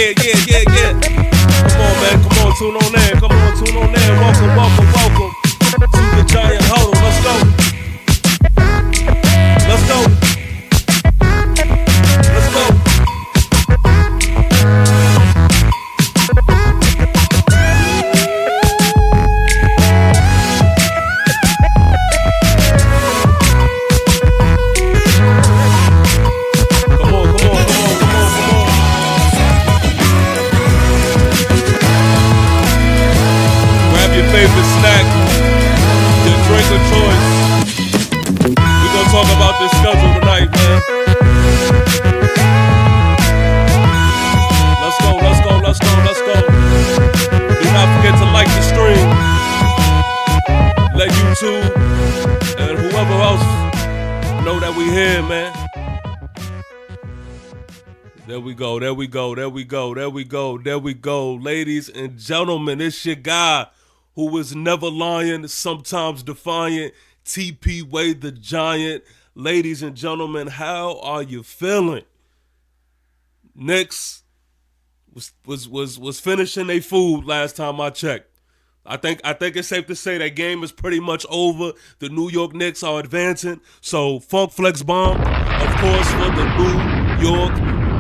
Yeah. Come on, man. Come on, tune on in. Welcome to the Giant Huddle. Let's go. Talk about this schedule tonight, man. Let's go. Do not forget to like the stream. Let YouTube and whoever else know that we here, man. There we go. Ladies and gentlemen, it's your guy who was never lying, sometimes defiant, TP Wade the Giant. Ladies and gentlemen, how are you feeling? Knicks was finishing their food last time I checked. I think it's safe to say that game is pretty much over. The New York Knicks are advancing. So Funk Flex Bomb, of course, for the New York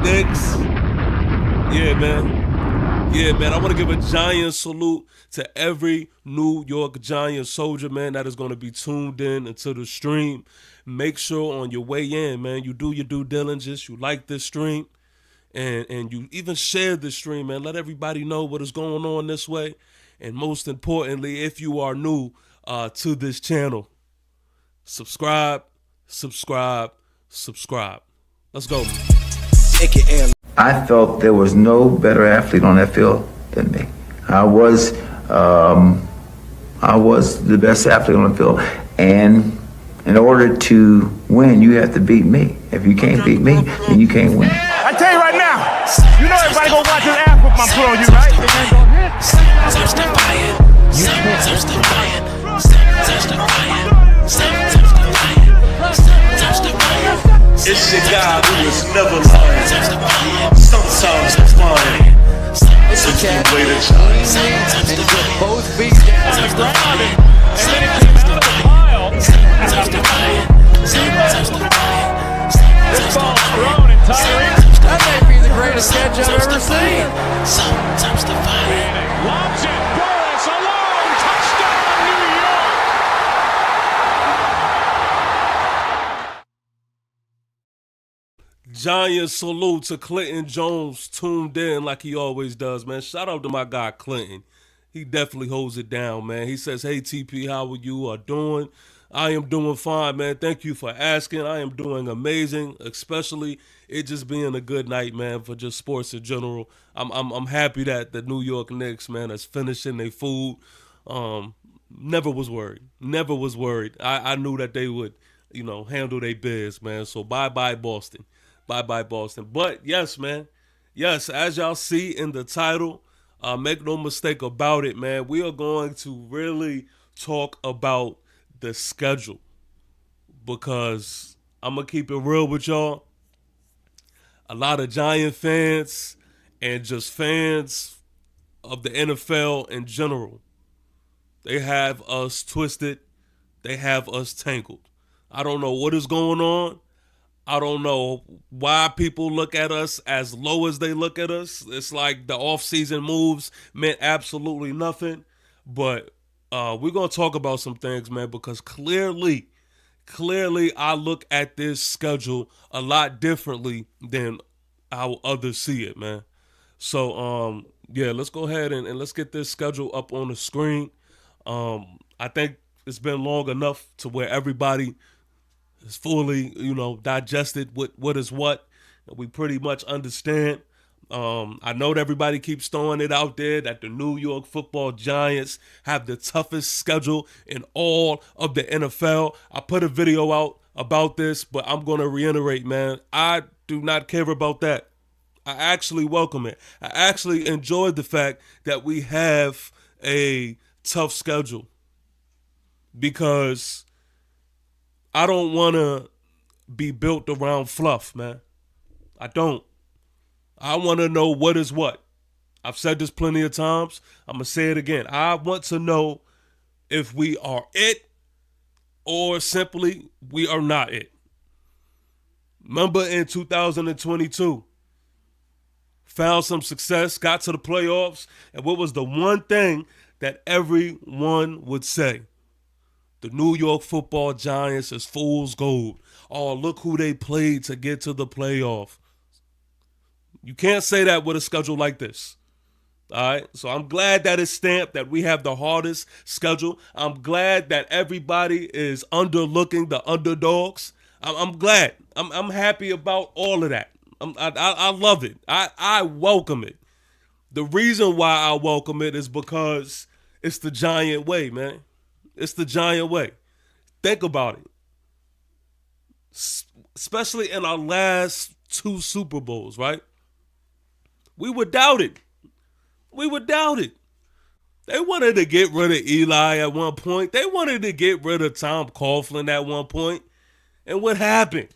Knicks. Yeah, man. I want to give a giant salute to every New York Giant soldier, man, that is going to be tuned in into the stream. Make sure on your way in, man, you do your due diligence, you like this stream, and you even share this stream, man. Let everybody know what is going on this way. And most importantly, if you are new to this channel, subscribe. Let's go. I felt there was no better athlete on that field than me. I was the best athlete on the field, and in order to win, you have to beat me. If you can't beat me, then you can't win. I tell you right now, you know everybody gonna watch this ass whoop I'm put on you, right? It's your guy who was never lying, sometimes defiant. It's a kid way to shine. And put both feet down on the ground, and then it came out of the pile. This ball's thrown, and Tyree, that may be the greatest catch I've ever seen. Sometimes defiant. Lobs it, Boris alone, touchdown New York. Giant salute to Clinton Jones, tuned in like he always does, man. Shout out to my guy Clinton. He definitely holds it down, man. He says, hey, TP, how are you doing? I am doing fine, man. Thank you for asking. I am doing amazing, especially it just being a good night, man, for just sports in general. I'm happy that the New York Knicks, man, is finishing their food. Never was worried. I knew that they would, handle their biz, man. So bye-bye, Boston. Bye-bye, Boston. But, yes, man. Yes, as y'all see in the title, make no mistake about it, man. We are going to really talk about the schedule because I'm going to keep it real with y'all. A lot of Giant fans and just fans of the NFL in general, they have us twisted. They have us tangled. I don't know what is going on. I don't know why people look at us as low as they look at us. It's like the off-season moves meant absolutely nothing. But we're going to talk about some things, man, because clearly I look at this schedule a lot differently than how others see it, man. So, let's go ahead and let's get this schedule up on the screen. I think it's been long enough to where everybody is fully, digested what is what. We pretty much understand. I know that everybody keeps throwing it out there that the New York Football Giants have the toughest schedule in all of the NFL. I put a video out about this, but I'm going to reiterate, man. I do not care about that. I actually welcome it. I actually enjoy the fact that we have a tough schedule because I don't want to be built around fluff, man. I don't. I want to know what is what. I've said this plenty of times. I'm going to say it again. I want to know if we are it or simply we are not it. Remember in 2022, found some success, got to the playoffs, and what was the one thing that everyone would say? The New York Football Giants is fool's gold. Oh, look who they played to get to the playoff. You can't say that with a schedule like this. All right, so I'm glad that it's stamped that we have the hardest schedule. I'm glad that everybody is underlooking the underdogs. I'm glad. I'm happy about all of that. I love it. I welcome it. The reason why I welcome it is because it's the Giant way, man. It's the Giant way. Think about it. Especially in our last 2 Super Bowls, right? We were doubted. We were doubted. They wanted to get rid of Eli at one point. They wanted to get rid of Tom Coughlin at one point. And what happened?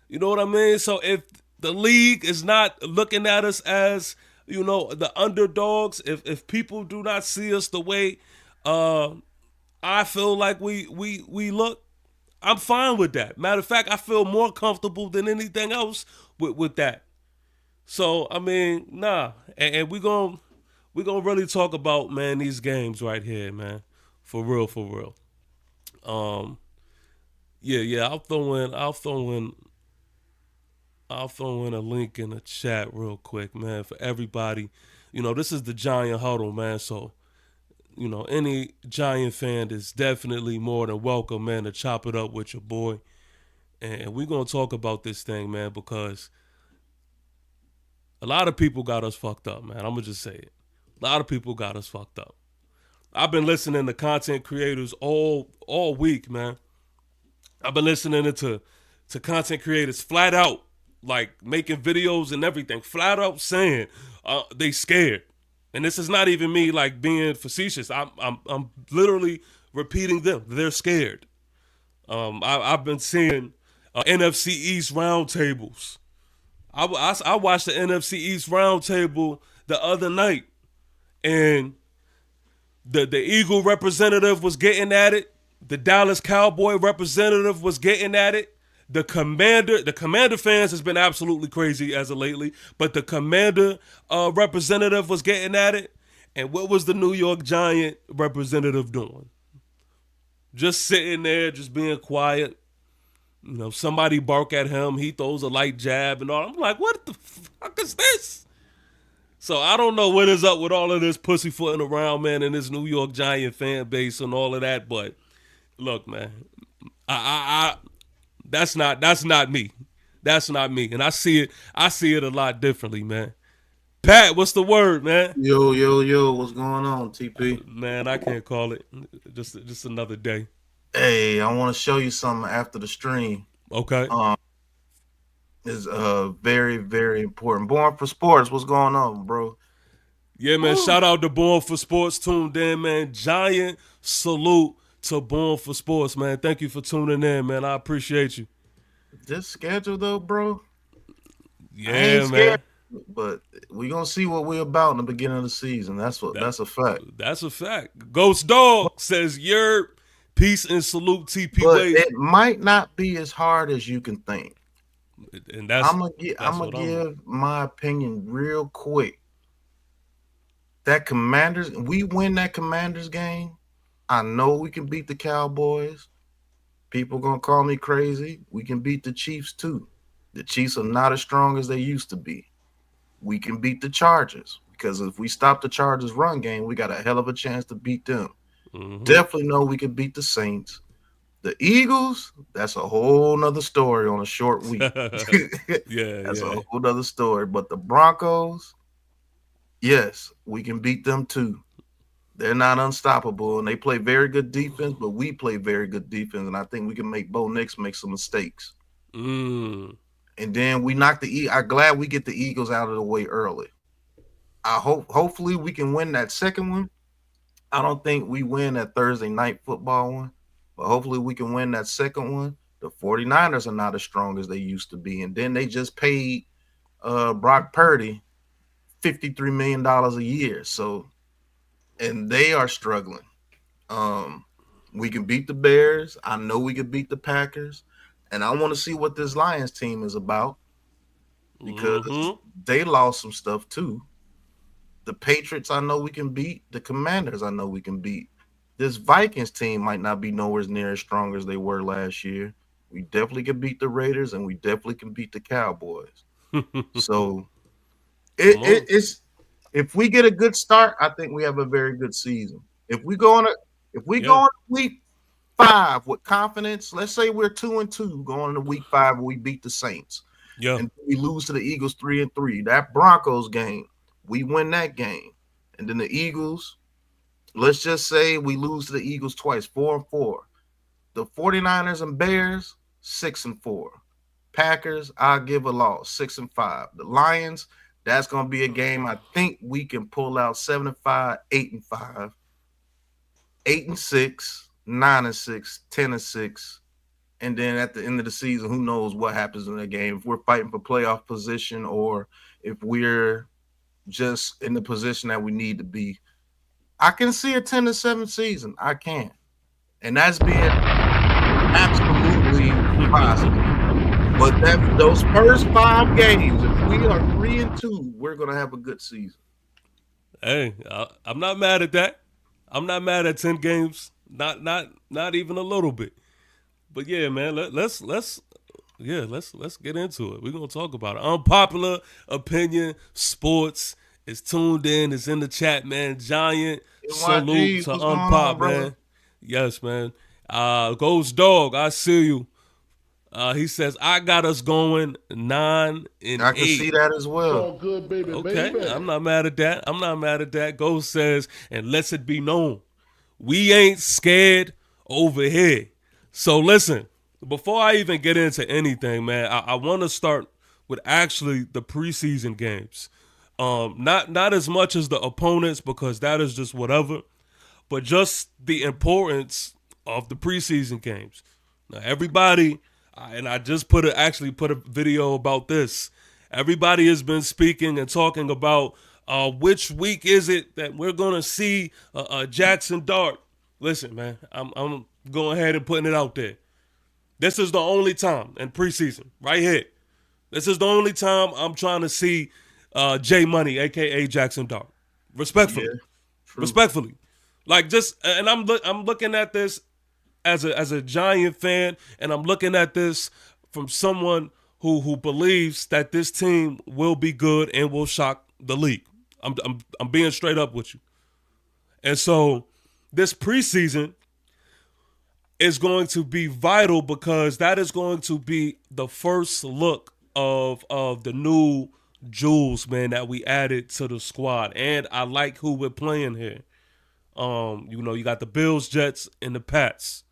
You know what I mean? So if the league is not looking at us as, the underdogs, if people do not see us the way I feel like we look, I'm fine with that. Matter of fact, I feel more comfortable than anything else with that. So, I mean, nah. And we're gonna really talk about, man, these games right here, man. For real, for real. Yeah, I'll throw in a link in the chat real quick, man, for everybody. This is the Giant Huddle, man. So, any Giant fan is definitely more than welcome, man, to chop it up with your boy. And we're gonna talk about this thing, man, because a lot of people got us fucked up, man. I'm gonna just say it. A lot of people got us fucked up. I've been listening to content creators all week, man. I've been listening to content creators flat out, like making videos and everything, flat out saying they scared. And this is not even me like being facetious. I'm literally repeating them. They're scared. I've been seeing NFC East roundtables. I watched the NFC East roundtable the other night, and the Eagle representative was getting at it. The Dallas Cowboy representative was getting at it. The Commander fans has been absolutely crazy as of lately, but the Commander representative was getting at it. And what was the New York Giant representative doing? Just sitting there, just being quiet. Somebody bark at him, he throws a light jab and all. I'm like, what the fuck is this? So I don't know what is up with all of this pussyfooting around, man, and this New York Giant fan base and all of that. But look, man, I that's not me. That's not me. And I see it a lot differently, man. Pat, what's the word, man? Yo, what's going on, TP? Man, I can't call it. Just another day. Hey, I want to show you something after the stream. Okay. Is very, very important. Born for Sports, what's going on, bro? Yeah, man. Shout out to Born for Sports, tuned in, man. Giant salute to Born for Sports, man. Thank you for tuning in, man. I appreciate you. This schedule though, bro. Yeah, man. But we gonna see what we're about in the beginning of the season. That's a fact. That's a fact. Ghost Dog says, "Yerp, peace and salute, TP But Wade." it might not be as hard as you can think. And I'm gonna give my opinion real quick. That we win that Commanders game. I know we can beat the Cowboys. People gonna call me crazy. We can beat the Chiefs too. The Chiefs are not as strong as they used to be. We can beat the Chargers because if we stop the Chargers' run game, we got a hell of a chance to beat them. Mm-hmm. Definitely know we can beat the Saints. The Eagles, that's a whole nother story on a short week. That's a whole nother story. But the Broncos, yes, we can beat them too. They're not unstoppable, and they play very good defense, but we play very good defense, and I think we can make Bo Nix make some mistakes. And then we knock I'm glad we get the Eagles out of the way early. Hopefully we can win that second one. I don't think we win that Thursday night football one, but hopefully we can win that second one. The 49ers are not as strong as they used to be, and then they just paid Brock Purdy $53 million a year. So, and they are struggling. We can beat the Bears. I know we can beat the Packers. And I want to see what this Lions team is about because they lost some stuff too. The Patriots, I know we can beat. The Commanders, I know we can beat. This Vikings team might not be nowhere near as strong as they were last year. We definitely can beat the Raiders, and we definitely can beat the Cowboys. So it's if we get a good start, I think we have a very good season. If we go on week 5 with confidence, let's say we're 2-2 going into week 5 and we beat the Saints. Yeah. And we lose to the Eagles 3-3. That Broncos game, we win that game. And then the Eagles, let's just say we lose to the Eagles twice, 4-4. The 49ers and Bears, 6-4. Packers, I'll give a loss, 6-5. The Lions, that's going to be a game I think we can pull out 7-5, 8-5, 8-6, 9-6, 10-6. And then at the end of the season, who knows what happens in the game. If we're fighting for playoff position or if we're just in the position that we need to be. I can see a 10-7 season. I can. And that's being absolutely possible. But those first 5 games, if we are 3-2, we're going to have a good season. Hey, I'm not mad at that. I'm not mad at 10 games. Not even a little bit. But yeah, man, let's get into it. We're gonna talk about it. Unpopular opinion, sports is tuned in. It's in the chat, man. Giant salute to Unpop, man. Yes, man. Ghost Dog, I see you. He says I got us going 9-8. I can see that as well. All good, baby. Okay, baby. I'm not mad at that. Ghost says, and lets it be known, we ain't scared over here. So listen, before I even get into anything, man, I want to start with actually the preseason games. Not as much as the opponents because that is just whatever, but just the importance of the preseason games. Now, everybody, and I just put a video about this. Everybody has been speaking and talking about which week is it that we're gonna see Jackson Dart. Listen, man, I'm going ahead and putting it out there. This is the only time in preseason, right here. This is the only time I'm trying to see J Money, aka Jackson Dart. Respectfully, respectfully, like and I'm looking at this as a Giant fan, and I'm looking at this from someone who believes that this team will be good and will shock the league. I'm being straight up with you, and so this preseason is going to be vital because that is going to be the first look of the new jewels, man, that we added to the squad. And I like who we're playing here. You got the Bills, Jets, and the Pats.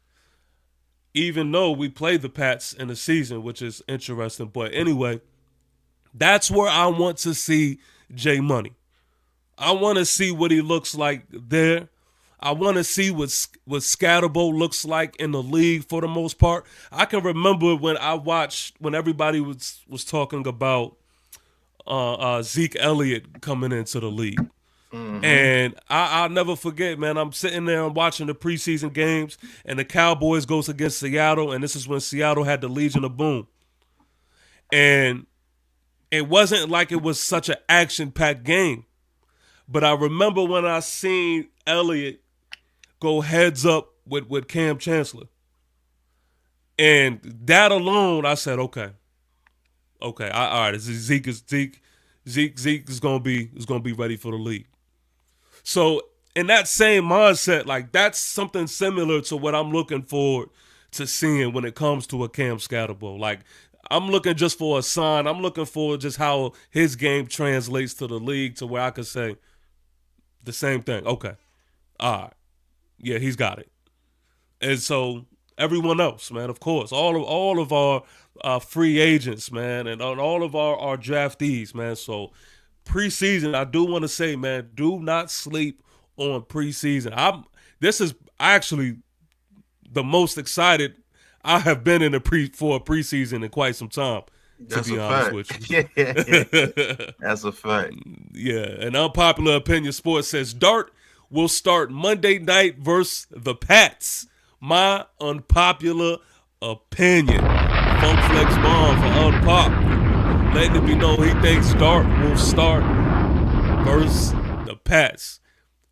Even though we played the Pats in the season, which is interesting. But anyway, that's where I want to see J Money. I want to see what he looks like there. I want to see what Scatterbo looks like in the league for the most part. I can remember when everybody was talking about Zeke Elliott coming into the league. Mm-hmm. And I'll never forget, man, I'm sitting there and watching the preseason games, and the Cowboys goes against Seattle, and this is when Seattle had the Legion of Boom. And it wasn't like it was such an action-packed game. But I remember when I seen Elliott go heads up with Cam Chancellor. And that alone, I said, okay, all right, Zeke is gonna be ready for the league. So in that same mindset, like that's something similar to what I'm looking forward to seeing when it comes to a Cam Scatterbo. Like I'm looking just for a sign. I'm looking for just how his game translates to the league to where I could say the same thing. Okay, all right. Yeah, he's got it. And so everyone else, man, of course, all of our free agents, man, and all of our draftees, man. So preseason, I do want to say, man, do not sleep on preseason. This is actually the most excited I have been for a preseason in quite some time. To That's be a honest fact. with you. That's a fact. Yeah, an unpopular opinion sports says Dart will start Monday night versus the Pats. My unpopular opinion. Funk Flex Bomb for Unpop. Letting it be known he thinks Dart will start versus the Pats.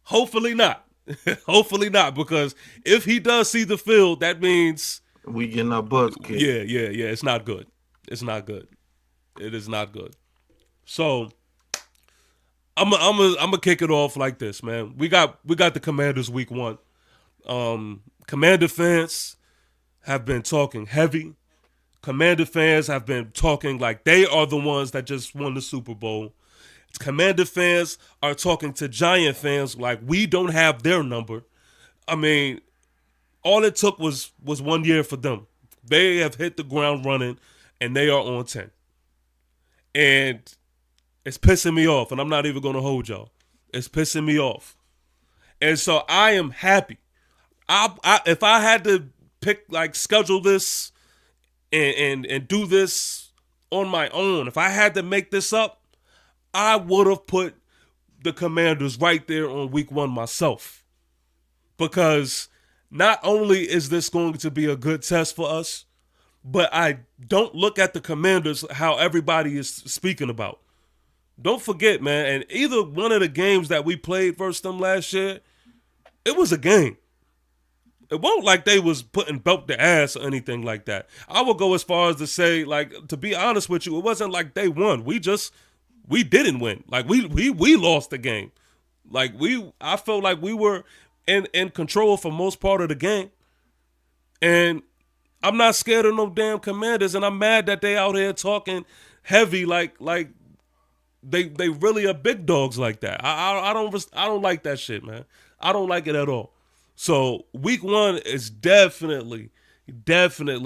Hopefully not. Hopefully not, because if he does see the field, that means We getting our butts kicked. yeah. It's not good. It's not good. It is not good. So I'm gonna kick it off like this, man. We got the Commanders week 1. Commander fans have been talking heavy. Commander fans have been talking like they are the ones that just won the Super Bowl. Commander fans are talking to Giant fans like we don't have their number. I mean, all it took was 1 year for them. They have hit the ground running, and they are on 10. And it's pissing me off, and I'm not even going to hold y'all. It's pissing me off. And so I am happy. If I had to pick, like, schedule this and do this on my own, if I had to make this up, I would have put the Commanders right there on week 1 myself. Because not only is this going to be a good test for us, but I don't look at the Commanders how everybody is speaking about. Don't forget, man, and either one of the games that we played versus them last year, it was a game. It wasn't like they was putting belt to ass or anything like that. I would go as far as to say, like, to be honest with you, it wasn't like they won. We didn't win. Like, we lost the game. Like, I felt like we were in control for most part of the game. And I'm not scared of no damn Commanders, and I'm mad that they out here talking heavy like they really are big dogs like that. I don't like that shit, man. I don't like it at all. So week 1 is definitely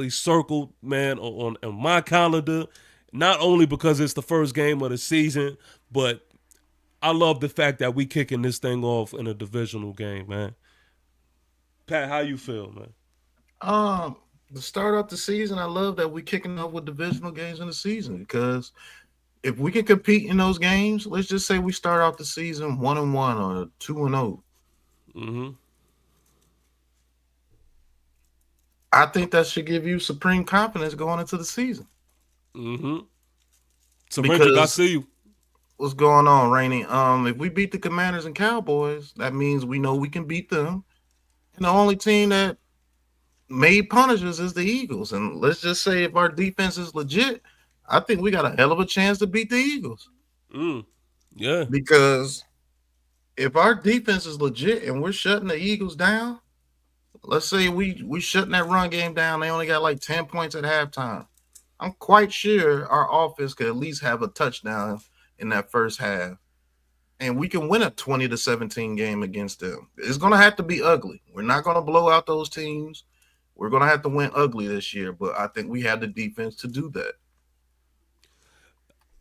circled, man, on my calendar. Not only because it's the first game of the season, but I love the fact that we kicking this thing off in a divisional game, man. Pat, how you feel, man? To start off the season, I love that we're kicking off with divisional games in the season, because if we can compete in those games, let's just say we start off the season 1-1 or 2-0. Mm-hmm. I think that should give you supreme confidence going into the season. Mm-hmm. So, Rendrick, I see you. What's going on, Rainey? If we beat the Commanders and Cowboys, that means we know we can beat them. And the only team that made punishes is the Eagles. And let's just say if our defense is legit, I think we got a hell of a chance to beat the Eagles. Yeah. Because if our defense is legit and we're shutting the Eagles down, let's say we shutting that run game down, they only got like 10 points at halftime. I'm quite sure our offense could at least have a touchdown in that first half. And we can win a 20-17 game against them. It's going to have to be ugly. We're not going to blow out those teams. We're going to have to win ugly this year, but I think we have the defense to do that.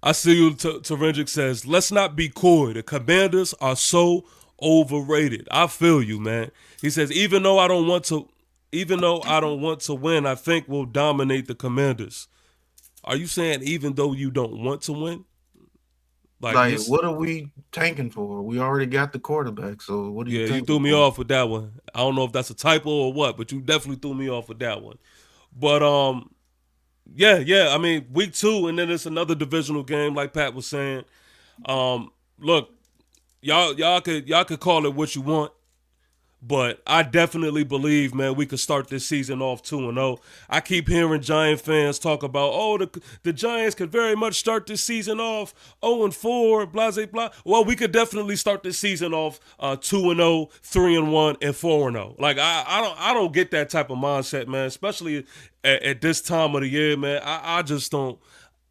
I see you. Terendrick says, let's not be coy. The Commanders are so overrated. I feel you, man. He says, even though I don't want to win, I think we'll dominate the Commanders. Are you saying even though you don't want to win? Like what are we tanking for? We already got the quarterback, so what are you tanking you threw me for? off with that one. I don't know if that's a typo or what, but you definitely threw me off with that one. But yeah. I mean, week 2, and then it's another divisional game, like Pat was saying. Look, y'all could call it what you want, but I definitely believe, man, we could start this season off 2-0. I keep hearing Giant fans talk about, the Giants could very much start this season off 0-4, blah, blah, blah. Well, we could definitely start this season off 2-0, 3-1, and 4-0. Like, I don't get that type of mindset, man, especially at this time of the year, man. I just don't.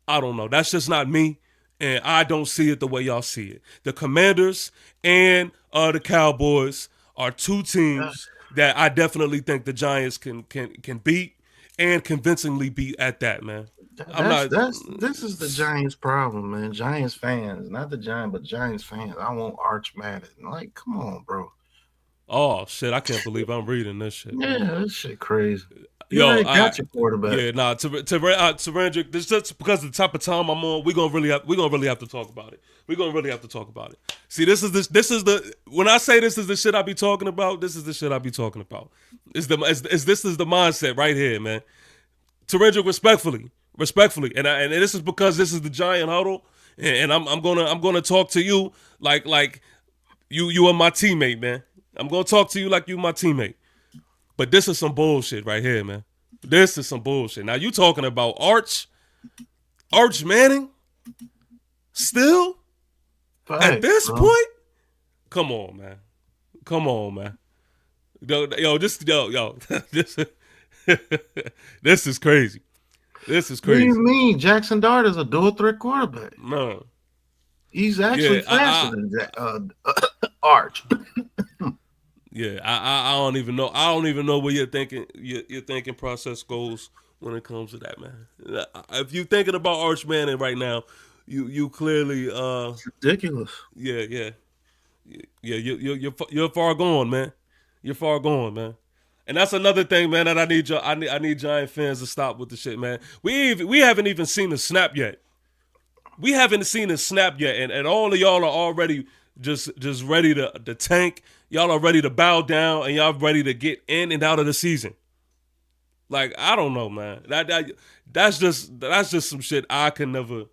I don't know. That's just not me, and I don't see it the way y'all see it. The Commanders and the Cowboys are two teams that I definitely think the Giants can beat, and convincingly beat at that, man. This is the Giants' problem, man. Giants fans, not the Giants, but Giants fans. I want Arch Madden. Like, come on, bro. Oh shit! I can't believe I'm reading this shit. Yeah, this shit crazy. You already got your quarterback. Yeah, nah. Terendrick, this just because of the type of time I'm on, we're gonna really have to talk about it. We're gonna really have to talk about it. See, this is the when I say this is the shit I be talking about. This is the shit I be talking about. This is the mindset right here, man. Terendrick, respectfully, and this is because this is the Giant Huddle, and I'm gonna talk to you like you are my teammate, man. I'm gonna talk to you like you my teammate. But this is some bullshit right here, man. This is some bullshit. Now you talking about Arch Manning, still at this point? Come on, man. This this is crazy. This is crazy. What do you mean? Jackson Dart is a dual threat quarterback. No. He's actually faster than Arch. Yeah, I don't even know. I don't even know where your thinking process goes when it comes to that, man. If you're thinking about Arch Manning right now, you clearly it's ridiculous. Yeah. You're far gone, man. You're far gone, man. And that's another thing, man, that I need Giant fans to stop with the shit, man. We haven't even seen a snap yet. And all of y'all are already just ready to tank. Y'all are ready to bow down, and y'all ready to get in and out of the season. Like, I don't know, man. That's just some shit I can never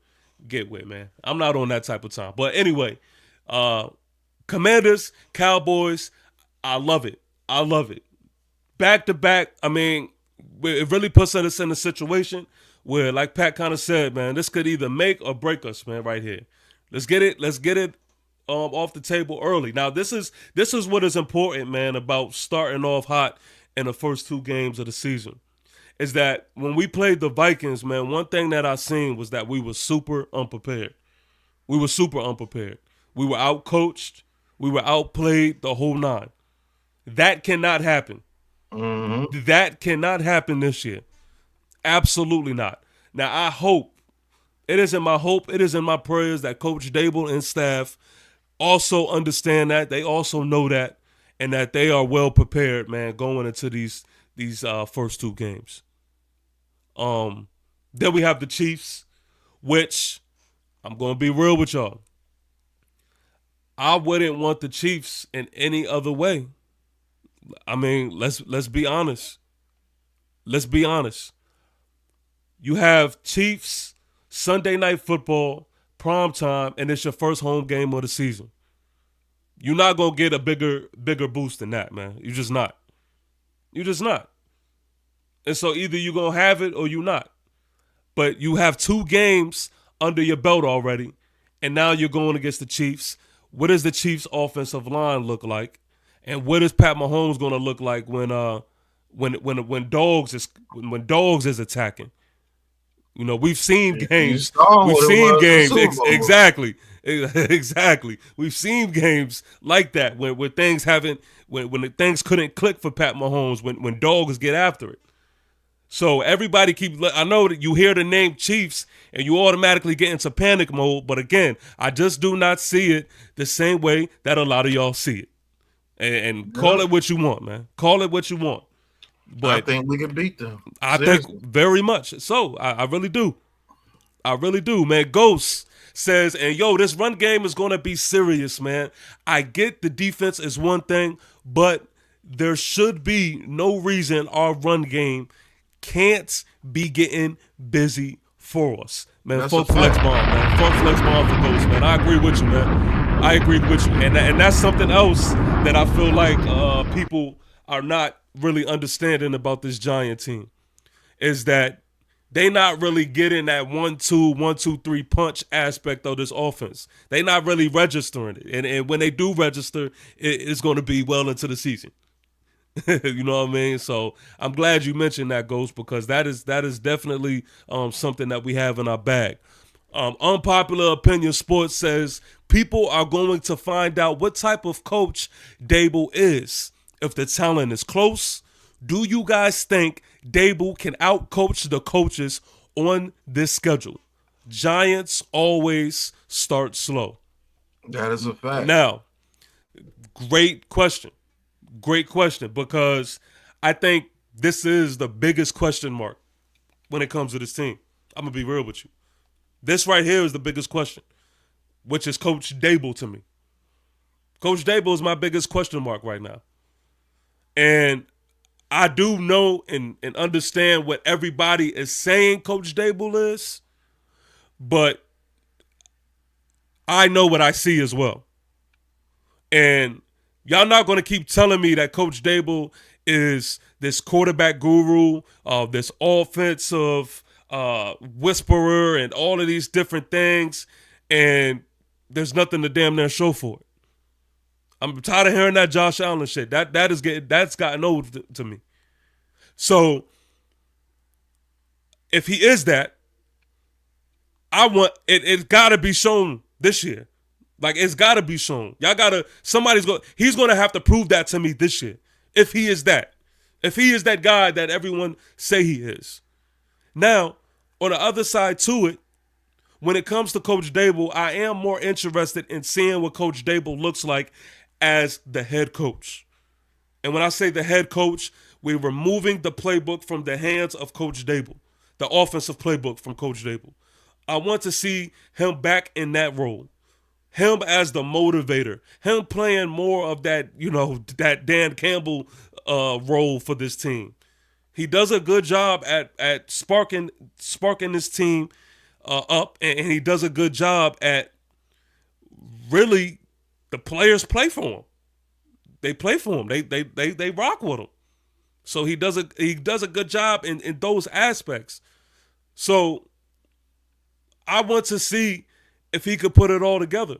get with, man. I'm not on that type of time. But anyway, Commanders, Cowboys, I love it. Back to back, I mean, it really puts us in a situation where, like Pat kind of said, man, this could either make or break us, man, right here. Let's get it off the table early. Now, this is what is important, man, about starting off hot in the first 2 games of the season. Is that when we played the Vikings, man, one thing that I seen was that we were super unprepared. We were outcoached. We were outplayed the whole 9. That cannot happen. Mm-hmm. That cannot happen this year. Absolutely not. Now, I hope, it is in my prayers that Coach Dable and staff also understand that. They also know that, and that they are well prepared, man, going into these first 2 games. Then we have the Chiefs, which I'm going to be real with y'all. I wouldn't want the Chiefs in any other way. I mean, let's be honest. You have Chiefs, Sunday Night Football, primetime, and it's your first home game of the season. You're not going to get a bigger boost than that, man. You're just not. And so either you're going to have it or you're not. But you have 2 games under your belt already, and now you're going against the Chiefs. What does the Chiefs' offensive line look like? And what is Pat Mahomes going to look like when dogs is attacking? You know, we've seen games. Exactly. We've seen games like that when things when things couldn't click for Pat Mahomes when dogs get after it. So everybody I know that you hear the name Chiefs and you automatically get into panic mode. But again, I just do not see it the same way that a lot of y'all see it. And call it what you want, man. Call it what you want. But I think we can beat them. I think very much so. I really do. Man. Ghost says, and yo, this run game is going to be serious, man. I get the defense is one thing, but there should be no reason our run game can't be getting busy for us. Man, fuck flex bomb, man. Fuck flex bomb for Ghost, man. I agree with you, man. And that's something else that I feel like people are not really understanding about this Giant team is that they not really getting that 1-2, 1-2-3 punch aspect of this offense. They not really registering it. And when they do register, it's going to be well into the season. You know what I mean? So I'm glad you mentioned that, Ghost, because that is definitely something that we have in our bag. Unpopular Opinion Sports says people are going to find out what type of coach Dable is. If the talent is close, do you guys think Dable can outcoach the coaches on this schedule? Giants always start slow. That is a fact. Now, great question, because I think this is the biggest question mark when it comes to this team. I'm going to be real with you. This right here is the biggest question, which is Coach Dable to me. Coach Dable is my biggest question mark right now. And I do know and understand what everybody is saying Coach Dable is, but I know what I see as well. And y'all not going to keep telling me that Coach Dable is this quarterback guru, this offensive whisperer, and all of these different things, and there's nothing to damn near show for it. I'm tired of hearing that Josh Allen shit. That's gotten old to me. So if he is that, I want it. It's got to be shown this year. Like, it's got to be shown. He's going to have to prove that to me this year. If he is that. If he is that guy that everyone say he is. Now, on the other side to it, when it comes to Coach Dable, I am more interested in seeing what Coach Dable looks like as the head coach. And when I say the head coach, we're removing the playbook from the hands of Coach Dable, the offensive playbook from Coach Dable. I want to see him back in that role. Him as the motivator. Him playing more of that, that Dan Campbell role for this team. He does a good job at sparking this team up, and he does a good job at really the players play for him. They play for him. They rock with him. So he does a good job in those aspects. So I want to see if he could put it all together.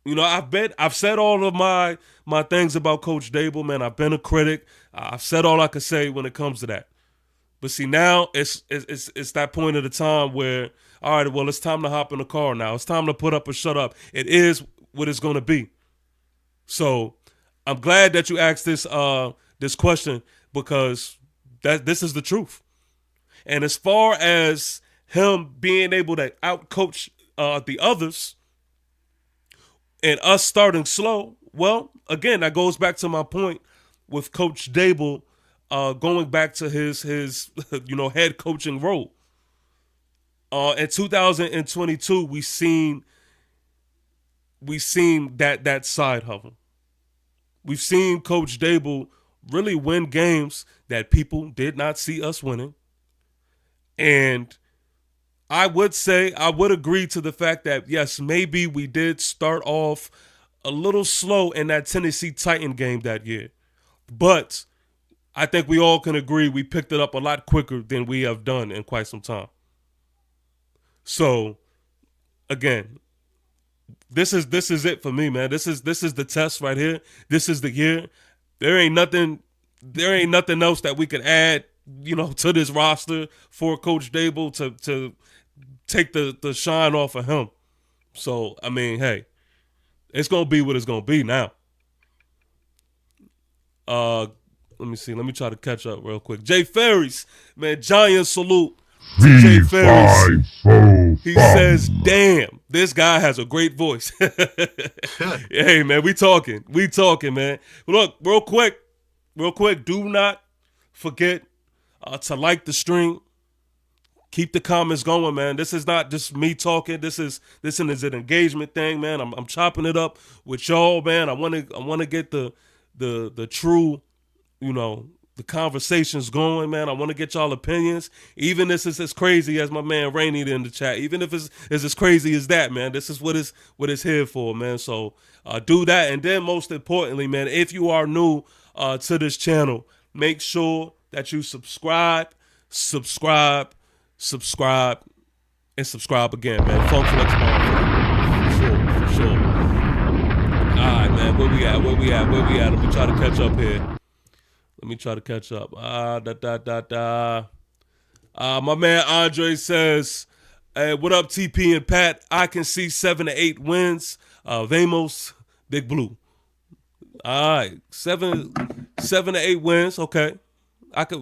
I've said all of my things about Coach Dable, man. I've been a critic. I've said all I could say when it comes to that. But see, now it's that point of the time where, all right, well, it's time to hop in the car now. It's time to put up or shut up. It is what it's going to be. So I'm glad that you asked this question, because this is the truth. And as far as him being able to outcoach the others and us starting slow, well, again, that goes back to my point with Coach Dable going back to his head coaching role. In 2022, we seen that side of him. We've seen Coach Dable really win games that people did not see us winning. And I would agree to the fact that, yes, maybe we did start off a little slow in that Tennessee Titan game that year. But I think we all can agree we picked it up a lot quicker than we have done in quite some time. So, again, this is it for me, man. This is the test right here. This is the year. There ain't nothing else that we could add, to this roster for Coach Dable to take the shine off of him. So, I mean, hey, it's gonna be what it's gonna be now. Let me see. Let me try to catch up real quick. Jay Ferries, man, giant salute to Jay Ferries. He says, damn, this guy has a great voice. Hey, man, we talking, man. Look, real quick, do not forget to like the stream. Keep the comments going, man. This is not just me talking. This is an engagement thing, man. I'm chopping it up with y'all, man. I want to get the true, the conversations going, man. I want to get y'all opinions. Even if it's as crazy as my man Rainey in the chat. Even if it's as crazy as that, man. This is what it's here for, man. So do that. And then most importantly, man, if you are new to this channel, make sure that you subscribe, and subscribe again, man. Funk Flex for sure. All right, man. Where we at? Let me try to catch up here. My man Andre says, hey, what up, TP and Pat? I can see 7 to 8 wins. Vamos, Big Blue. All right, 7 to 8 wins. Okay,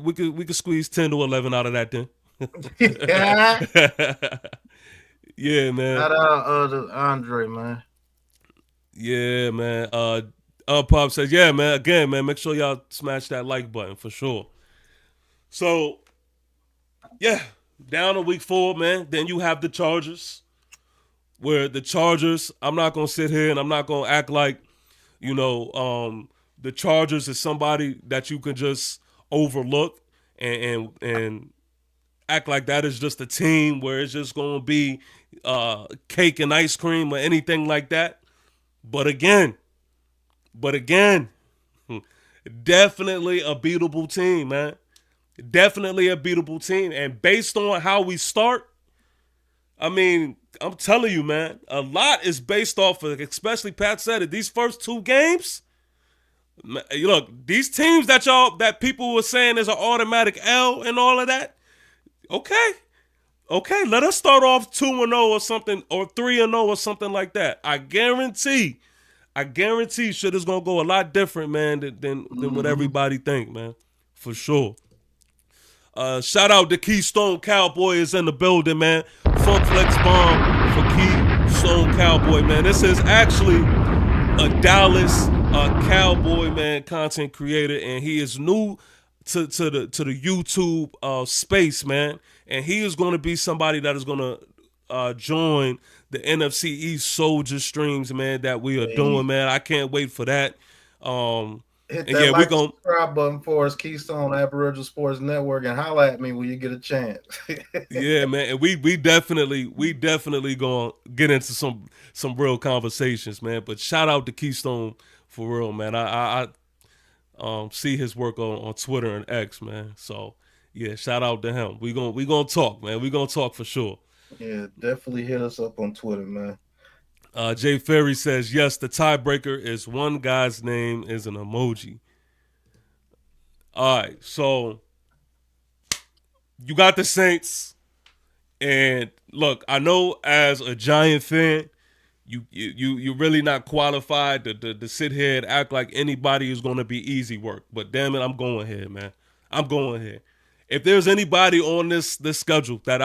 we could squeeze 10 to 11 out of that then. Yeah, man. Shout out to Andre, man. Yeah, man. Pop says, yeah, man. Again, man, make sure y'all smash that like button for sure. So, yeah, down to week 4, man. Then you have the Chargers, where the Chargers, I'm not going to sit here and I'm not going to act like, the Chargers is somebody that you can just overlook and act like that is just a team where it's just going to be cake and ice cream or anything like that. But again, definitely a beatable team, man. Definitely a beatable team. And based on how we start, I mean, I'm telling you, man, a lot is based off of, especially Pat said it, these first 2 games. Look, these teams that people were saying is an automatic L and all of that. Okay, let us start off 2-0 or something, or 3-0 or something like that. I guarantee shit is gonna go a lot different, man, than what everybody think, man, for sure. Shout out to Keystone Cowboy is in the building, man. Funk Flex Bomb for Keystone Cowboy, man. This is actually a Dallas Cowboy, man, content creator, and he is new to the YouTube space, man. And he is going to be somebody that is going to join the NFC East Soldier streams, man, that we are doing, man. I can't wait for that. Hit that subscribe button for us, Keystone Aboriginal Sports Network, and holla at me when you get a chance. Yeah, man, and we definitely gonna get into some real conversations, man. But shout out to Keystone for real, man. I see his work on Twitter and X, man. So yeah, shout out to him. We gonna talk, man. We gonna talk for sure. Yeah, definitely hit us up on Twitter, man. Jay Ferry says, yes, the tiebreaker is one guy's name is an emoji. All right, so you got the Saints. And look, I know as a Giant fan, you're really not qualified to sit here and act like anybody is going to be easy work. But damn it, I'm going here, man. I'm going here. If there's anybody on this schedule that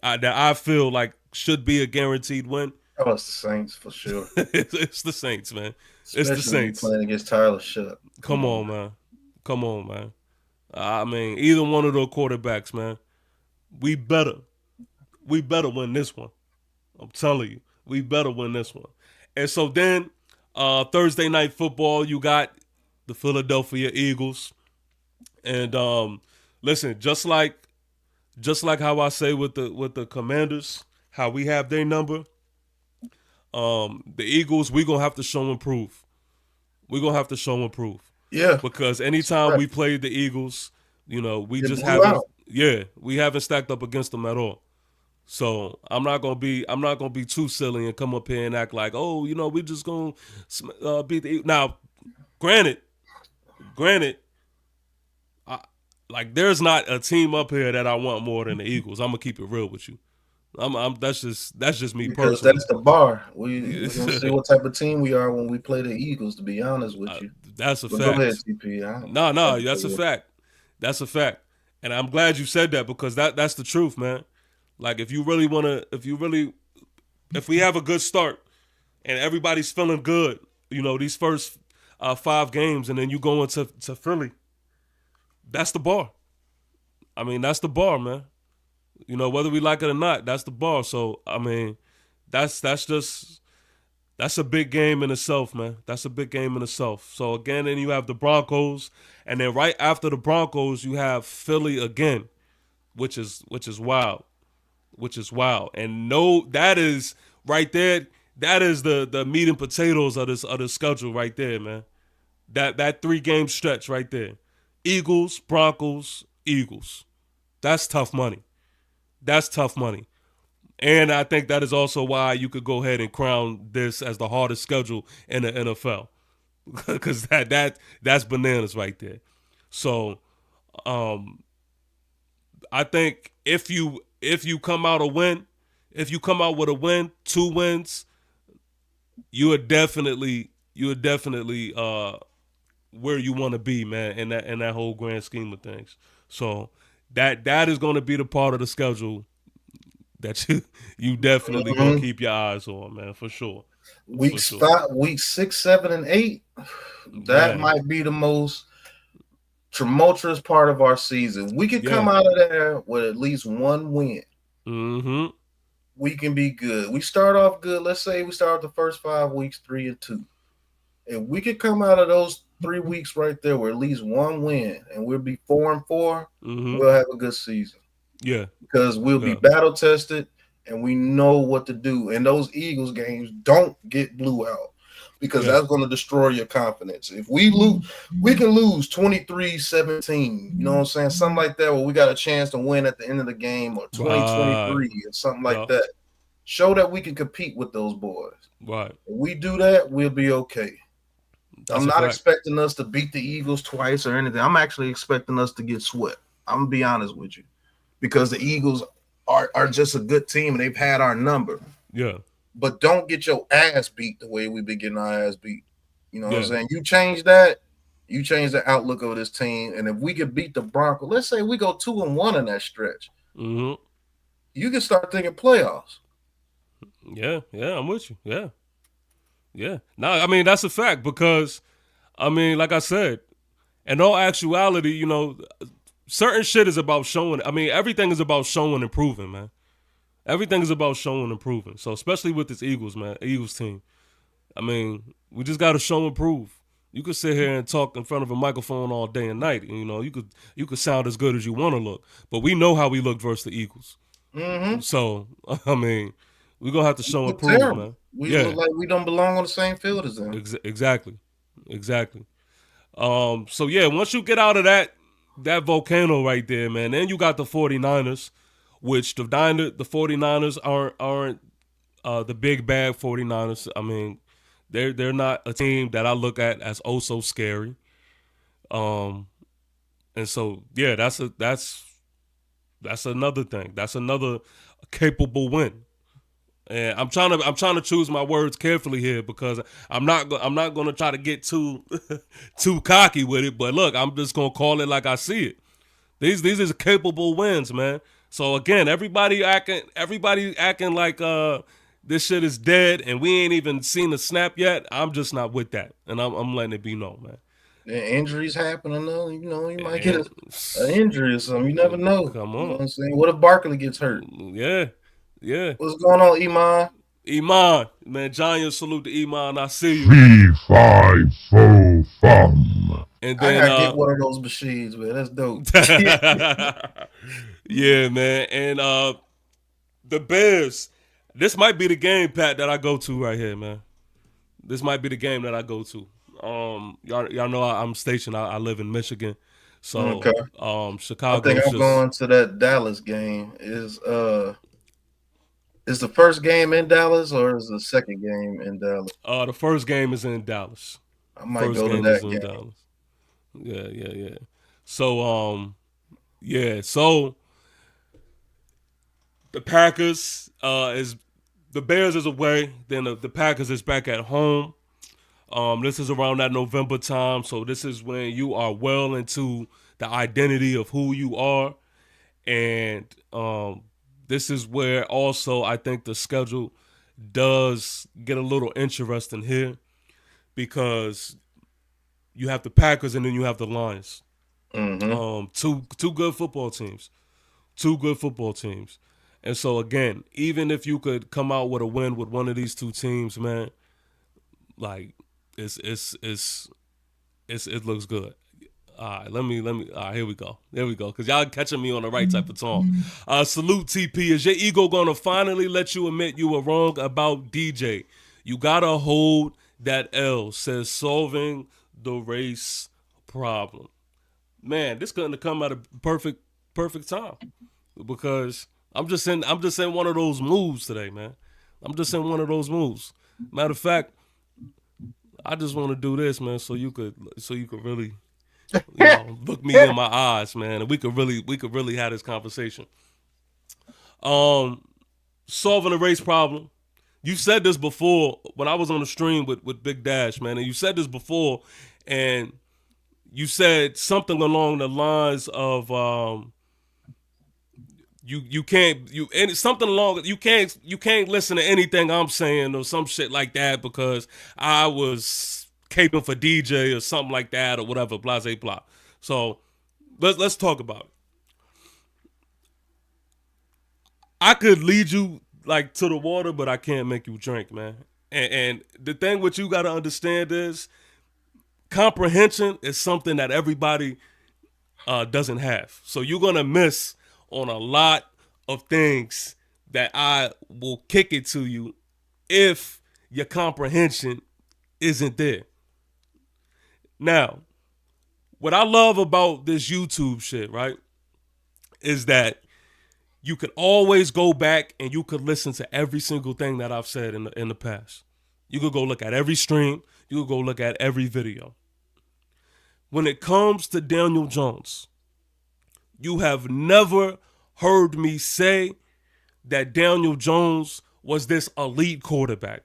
I feel like should be a guaranteed win, oh, it's the Saints for sure. It's the Saints, man. It's the Saints playing against Tyler Shutt. Come on, man. Come on, man. I mean, either one of those quarterbacks, man. We better win this one. I'm telling you, we better win this one. And so then, Thursday night football, you got the Philadelphia Eagles, and listen, just like how I say with the Commanders, how we have their number. The Eagles, we're going to have to show and prove. We're going to have to show and prove. Yeah. Because anytime we played the Eagles, we just haven't we haven't stacked up against them at all. So I'm not gonna be too silly and come up here and act like, oh, we just gonna beat the Eagles. Now, granted, there's not a team up here that I want more than the Eagles. I'm gonna keep it real with you. That's just me because personally. That's the bar. We're gonna see what type of team we are when we play the Eagles. To be honest with you, that's a fact. Go ahead, TP. No, that's a fact. That's a fact, and I'm glad you said that because that's the truth, man. Like if we have a good start and everybody's feeling good, these first 5 games, and then you go into Philly, that's the bar. I mean, that's the bar, man. Whether we like it or not, that's the bar. So, I mean, that's a big game in itself, man. That's a big game in itself. So, again, then you have the Broncos. And then right after the Broncos, you have Philly again, which is wild. And that is right there. That is the meat and potatoes of this schedule right there, man. That 3-game stretch right there. Eagles, Broncos, Eagles. That's tough money. And I think that is also why you could go ahead and crown this as the hardest schedule in the NFL. Because that's bananas right there. So I think if you come out with a win, 2 wins, you are definitely where you want to be, man, in that whole grand scheme of things. So that is going to be the part of the schedule that you definitely gonna keep your eyes on, man, for sure. Weeks 6, 7, and 8. That might be the most tumultuous part of our season. We could come out of there with at least one win. Mm-hmm. We can be good. We start off good. Let's say we start the first 5 weeks 3-2. If we could come out of those 3 weeks right there with at least one win, and we'll be 4-4, we'll have a good season. Yeah, because we'll be battle tested and we know what to do. And those Eagles games don't get blew out because that's going to destroy your confidence. If we lose, we can lose 23-17, you know what I'm saying? Something like that where we got a chance to win at the end of the game, or 2023 or something like that. Show that we can compete with those boys. Right. If we do that, we'll be okay. I'm not expecting us to beat the Eagles twice or anything. I'm actually expecting us to get swept. I'm going to be honest with you. Because the Eagles are just a good team and they've had our number. Yeah. But don't get your ass beat the way we've been getting our ass beat. You know what I'm saying? You change that, you change the outlook of this team. And if we could beat the Broncos, let's say we go 2-1 in that stretch, you can start thinking playoffs. Yeah, I'm with you. Yeah. No, I mean, that's a fact because, I mean, like I said, in all actuality, you know, certain shit is about showing. I mean, everything is about showing and proving, man. Everything is about showing and proving. So especially with this Eagles, man, Eagles team. I mean, we just got to show and prove. You could sit here and talk in front of a microphone all day and night. And, you know, you could sound as good as you want to look. But we know how we looked versus the Eagles. So, I mean, we're going to have to show and prove, man. We look like we don't belong on the same field as them. Exactly. So, yeah, once you get out of that volcano right there, man. Then you got the 49ers, which the 49ers aren't the big bad 49ers. I mean, they're not a team that I look at as oh so scary. And so yeah, that's another thing. That's another capable win. And I'm trying to choose my words carefully here because I'm not going to try to get too cocky with it. But look, I'm just going to call it like I see it. These are capable wins, man. So again, everybody acting like this shit is dead and we ain't even seen a snap yet. I'm just not with that, and I'm letting it be known, man. The injuries happen, I know. You know, you might get an injury or something. You never know. Come on, you know what I'm saying? What if Barkley gets hurt? Yeah. What's going on, Iman? Iman, man, giant salute to Iman. I see you. 3545. And then I gotta get one of those machines, man. That's dope. Yeah, man. And the Bears. This might be the game, Pat, that I go to right here, man. This might be the game that I go to. Y'all know I'm stationed. I live in Michigan, so Chicago. I think I'm going to that Dallas game. Is the first game in Dallas or is the second game in Dallas? The first game is in Dallas. I might go to that game. Dallas. Yeah. So So the Packers the Bears is away. Then the Packers is back at home. This is around that November time, so this is when you are well into the identity of who you are, and this is where also I think the schedule does get a little interesting here because you have the Packers and then you have the Lions. Two good football teams. And so again, even if you could come out with a win with one of these two teams, man, like it looks good. All right, let me. All right, here we go. Because y'all catching me on the right type of tone. Salute, TP. Is your ego gonna finally let you admit you were wrong about DJ? You gotta hold that L. Says solving the race problem. Man, this couldn't have come at a perfect time because I'm just in one of those moods today, man. I'm just in one of those moods. Matter of fact, I just want to do this, man, so you could really, look me in my eyes, man, and we could really have this conversation. Solving the race problem. You said this before when I was on the stream with Big Dash, man, and you said this before, and you said something along the lines of you can't listen to anything I'm saying or some shit like that because I was caping for DJ or something like that or whatever, blah, blah, blah. So let's talk about it. I could lead you like to the water, but I can't make you drink, man. And the thing what you got to understand is comprehension is something that everybody doesn't have. So you're gonna miss on a lot of things that I will kick it to you if your comprehension isn't there. Now, what I love about this YouTube shit, right, is that you could always go back and you could listen to every single thing that I've said in the past. You could go look at every stream. You could go look at every video. When it comes to Daniel Jones, you have never heard me say that Daniel Jones was this elite quarterback.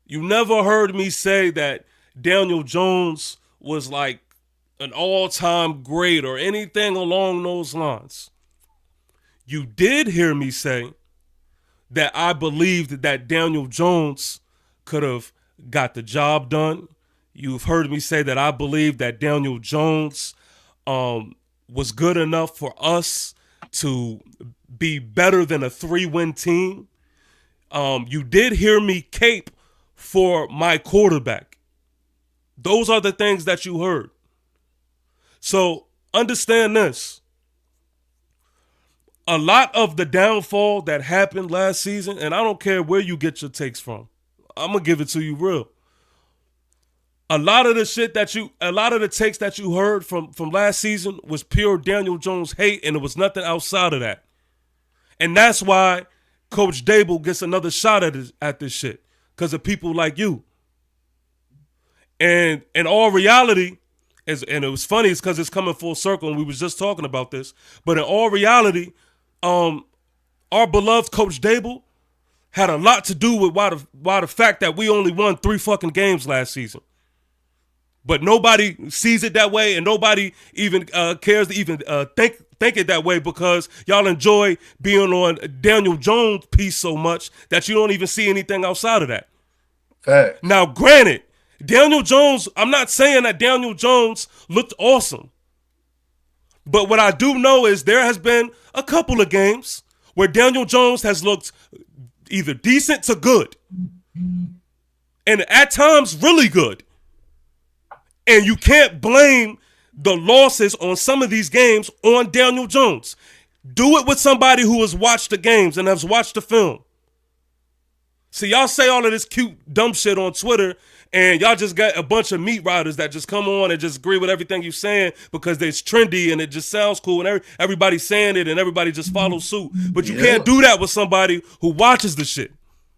You never heard me say that Daniel Jones was like an all-time great or anything along those lines. You did hear me say that I believed that Daniel Jones could have got the job done. You've heard me say that I believe that Daniel Jones was good enough for us to be better than a 3-win team. You did hear me cape for my quarterback. Those are the things that you heard. So understand this. A lot of the downfall that happened last season, and I don't care where you get your takes from, I'm going to give it to you real. A lot of the takes that you heard from last season was pure Daniel Jones hate, and it was nothing outside of that. And that's why Coach Dable gets another shot at this shit, because of people like you. And in all reality, and it was funny, it's because it's coming full circle, and we was just talking about this, but in all reality, our beloved Coach Dable had a lot to do with why the fact that we only won 3 fucking games last season. But nobody sees it that way, and nobody even cares to even think it that way, because y'all enjoy being on Daniel Jones' piece so much that you don't even see anything outside of that. Fact. Now, granted, Daniel Jones, I'm not saying that Daniel Jones looked awesome. But what I do know is there has been a couple of games where Daniel Jones has looked either decent to good. And at times, really good. And you can't blame the losses on some of these games on Daniel Jones. Do it with somebody who has watched the games and has watched the film. See, y'all say all of this cute, dumb shit on Twitter, and y'all just got a bunch of meat riders that just come on and just agree with everything you're saying because it's trendy and it just sounds cool, and everybody's saying it and everybody just follows suit. But you can't do that with somebody who watches the shit.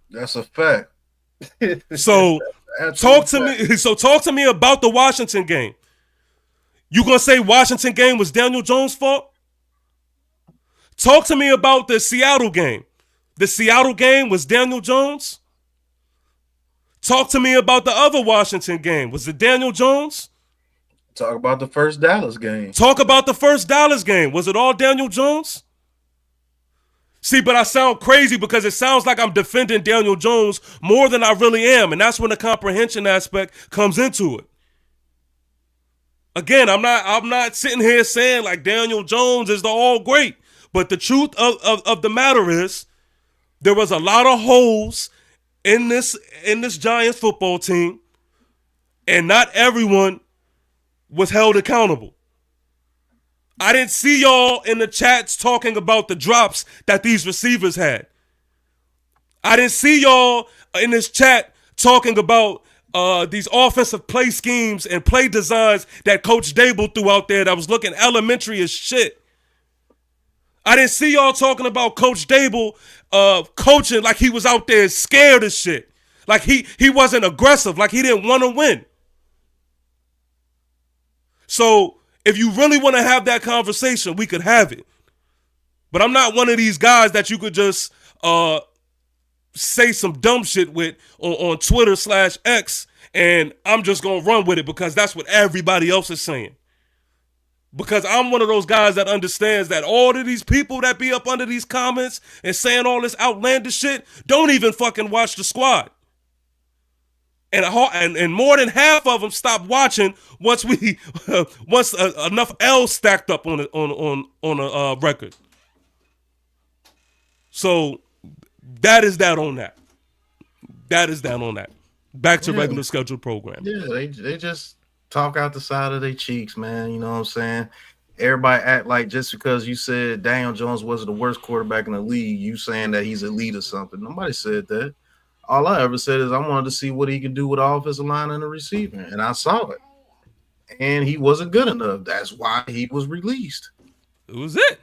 That's a fact. So talk to me about the Washington game. You gonna say Washington game was Daniel Jones' fault? Talk to me about the Seattle game. The Seattle game was Daniel Jones? Talk to me about the other Washington game. Was it Daniel Jones? Talk about the first Dallas game. Talk about the first Dallas game. Was it all Daniel Jones? See, but I sound crazy because it sounds like I'm defending Daniel Jones more than I really am, and that's when the comprehension aspect comes into it. Again, I'm not sitting here saying like Daniel Jones is the all great, but the truth of the matter is there was a lot of holes in this Giants football team, and not everyone was held accountable. I didn't see y'all in the chats talking about the drops that these receivers had. I didn't see y'all in this chat talking about these offensive play schemes and play designs that Coach Dable threw out there that was looking elementary as shit. I didn't see y'all talking about Coach Dable coaching like he was out there scared as shit. Like he wasn't aggressive, like he didn't want to win. So if you really want to have that conversation, we could have it. But I'm not one of these guys that you could just say some dumb shit with on Twitter/X, and I'm just going to run with it because that's what everybody else is saying. Because I'm one of those guys that understands that all of these people that be up under these comments and saying all this outlandish shit don't even fucking watch the squad. and more than half of them stopped watching once enough L's stacked up on a record. So that is that on that. That is that on that. Back to regular scheduled program. Yeah, they just talk out the side of their cheeks, man. You know what I'm saying? Everybody act like just because you said Daniel Jones wasn't the worst quarterback in the league, you saying that he's elite or something. Nobody said that. All I ever said is I wanted to see what he could do with the offensive line and the receiver, and I saw it. And he wasn't good enough. That's why he was released. It was it.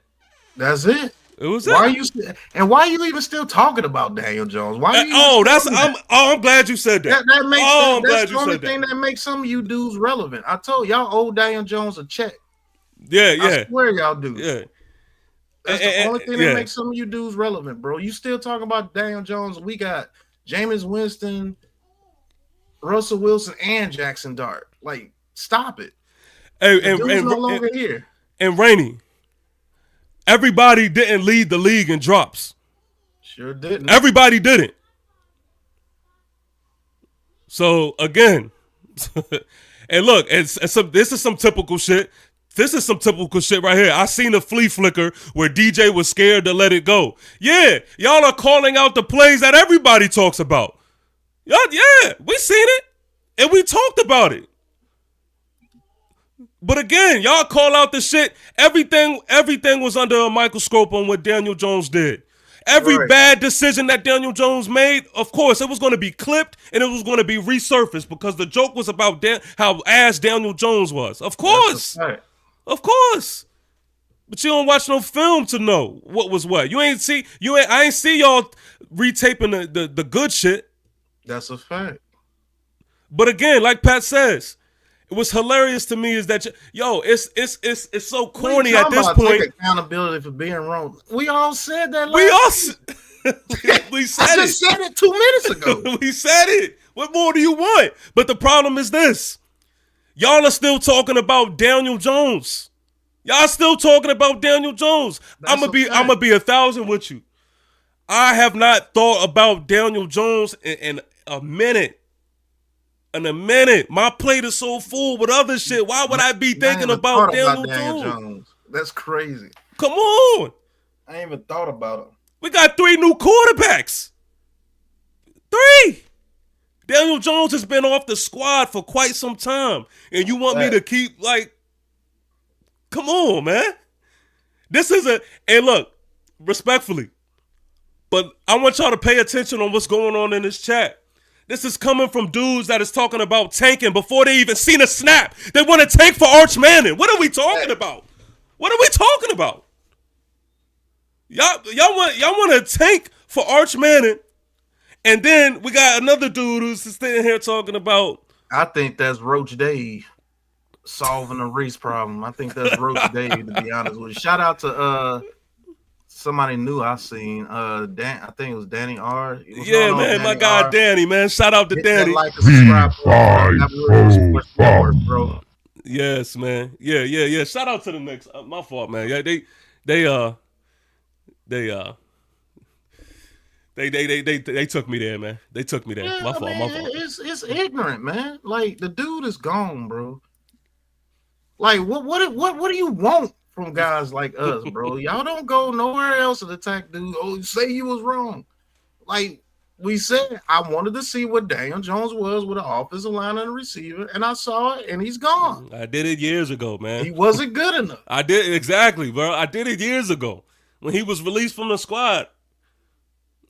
That's it. It was why it. Why are you even still talking about Daniel Jones? Why? I'm glad you said that. That's the only thing that makes some of you dudes relevant. I told y'all owe Daniel Jones a check. Yeah. I swear y'all do. Yeah. That's the only thing that makes some of you dudes relevant, bro. You still talking about Daniel Jones? We got Jameis Winston, Russell Wilson, and Jackson Dart. Like, stop it. And no longer here. And Rainey, everybody didn't lead the league in drops. Sure didn't. Everybody didn't. So again, and look, this is some typical shit. This is some typical shit right here. I seen a flea flicker where DJ was scared to let it go. Yeah, y'all are calling out the plays that everybody talks about. Yeah, we seen it, and we talked about it. But again, y'all call out the shit. Everything was under a microscope on what Daniel Jones did. Every bad decision that Daniel Jones made, of course, it was going to be clipped and it was going to be resurfaced because the joke was about how ass Daniel Jones was. Of course. Of course. But you don't watch no film to know what was what. I ain't see y'all retaping the good shit. That's a fact. But again, like Pat says, it was hilarious to me is that it's so corny at this point. Take accountability for being wrong. We all said that. We said it. I just said it 2 minutes ago. We said it. What more do you want? But the problem is this: y'all are still talking about Daniel Jones. Y'all still talking about Daniel Jones. I'm gonna be 1,000 with you. I have not thought about Daniel Jones in a minute. In a minute, my plate is so full with other shit. Why would I be thinking about Daniel Jones? That's crazy. Come on. I ain't even thought about him. We got 3 new quarterbacks. 3. Daniel Jones has been off the squad for quite some time. And you want me to keep, come on, man. And look, respectfully, but I want y'all to pay attention on what's going on in this chat. This is coming from dudes that is talking about tanking before they even seen a snap. They want to tank for Arch Manning. What are we talking about? What are we talking about? Y'all want to tank for Arch Manning, and then we got another dude who's sitting here talking about. I think that's Roach Dave solving a race problem. I think that's Roach Dave, to be honest with you. Shout out to somebody new I seen. I think it was Danny R. Yeah, man, my guy R. Danny, man. Shout out to Danny. Bro. Yes, man. Yeah. Shout out to the Knicks. My fault, man. Yeah, they took me there, man. They took me there. Yeah, my fault. It's ignorant, man. Like, the dude is gone, bro. Like, what do you want from guys like us, bro? Y'all don't go nowhere else and attack dude. Oh, say you was wrong. Like we said, I wanted to see what Daniel Jones was with an offensive line and a receiver, and I saw it, and he's gone. I did it years ago, man. He wasn't good enough. I did exactly, bro. I did it years ago when he was released from the squad.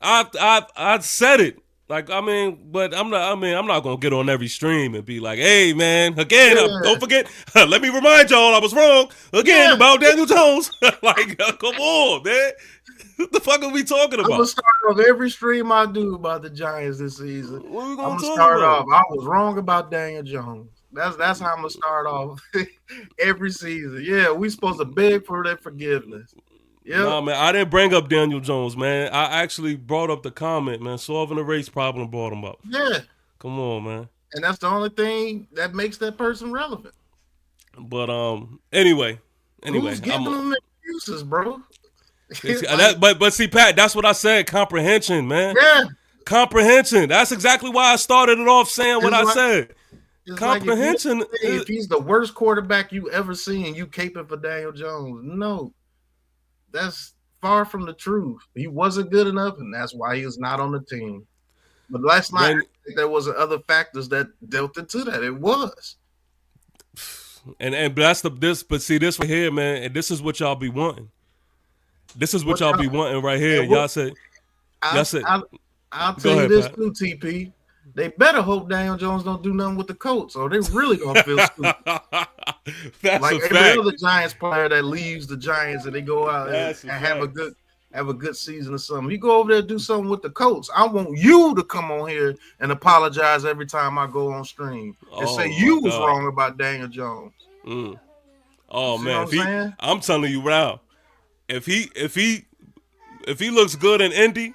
I said it. But I'm not gonna get on every stream and be like, hey man, again, don't forget, let me remind y'all I was wrong again about Daniel Jones. Come on, man. What the fuck are we talking about? I'm gonna start off every stream I do about the Giants this season. What are we gonna start off? I was wrong about Daniel Jones. That's how I'm gonna start off every season. Yeah, we supposed to beg for their forgiveness. Yeah, nah, man, I didn't bring up Daniel Jones, man. I actually brought up the comment, man. Solving the race problem brought him up. Yeah. Come on, man. And that's the only thing that makes that person relevant. But anyway. Who's giving them excuses, bro? But see, Pat, that's what I said. Comprehension, man. Yeah. Comprehension. That's exactly why I started it off saying what I said. It's Comprehension. Like if he's the worst quarterback you ever seen, you caping for Daniel Jones. No, that's far from the truth. He wasn't good enough, and that's why he was not on the team. But let's not there was other factors that dealt into that. It was. And that's but see this right here, man, and this is what y'all be wanting. This is what y'all be wanting right here. Y'all say I'll tell you this too, TP. They better hope Daniel Jones don't do nothing with the Colts, or they really gonna feel stupid. That's like a every fact. other Giants player that leaves the Giants and they go out and have a good season or something. You go over there and do something with the Colts. I want you to come on here and apologize every time I go on stream and say you was wrong about Daniel Jones. Oh man, I'm telling you now, if he looks good in Indy,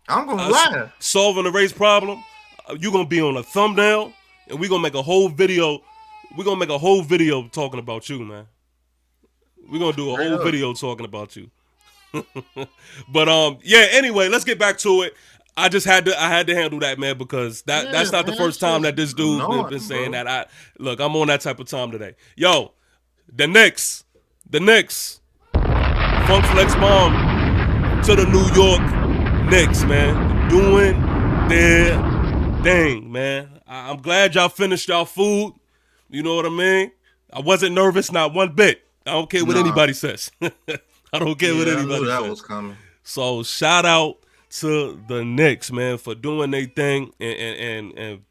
I'm gonna lie. Solving the race problem, you're gonna be on a thumbnail, and we're gonna make a whole video. We're gonna make a whole video talking about you, man. We're gonna do a whole video talking about you. But yeah. Anyway, let's get back to it. I had to handle that, man, because that's not the first time that this dude been saying that. I'm on that type of time today. Yo, the Knicks, Funk Flex Mom to the New York Knicks, man, doing their thing, man. I'm glad y'all finished y'all food. You know what I mean? I wasn't nervous, not one bit. I don't care what anybody says. I don't care what anybody says. That was coming. So shout out to the Knicks, man, for doing their thing and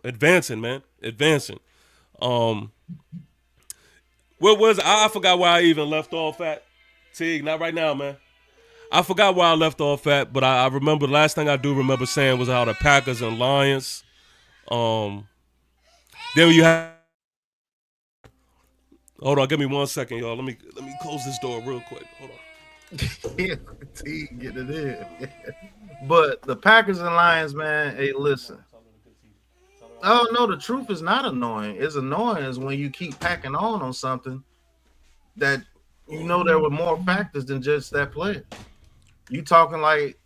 advancing, man, advancing. What was I forgot where I even left off at. Teague, not right now, man. I forgot where I left off at, but I remember the last thing I do remember saying was how the Packers and Lions. Then you have. Hold on, give me 1 second, y'all. Let me close this door real quick. Hold on. Yeah, get it in. But the Packers and Lions, man, hey, listen. Oh no, the truth is not annoying. It's annoying is when you keep packing on something that you know there were more factors than just that player. You talking like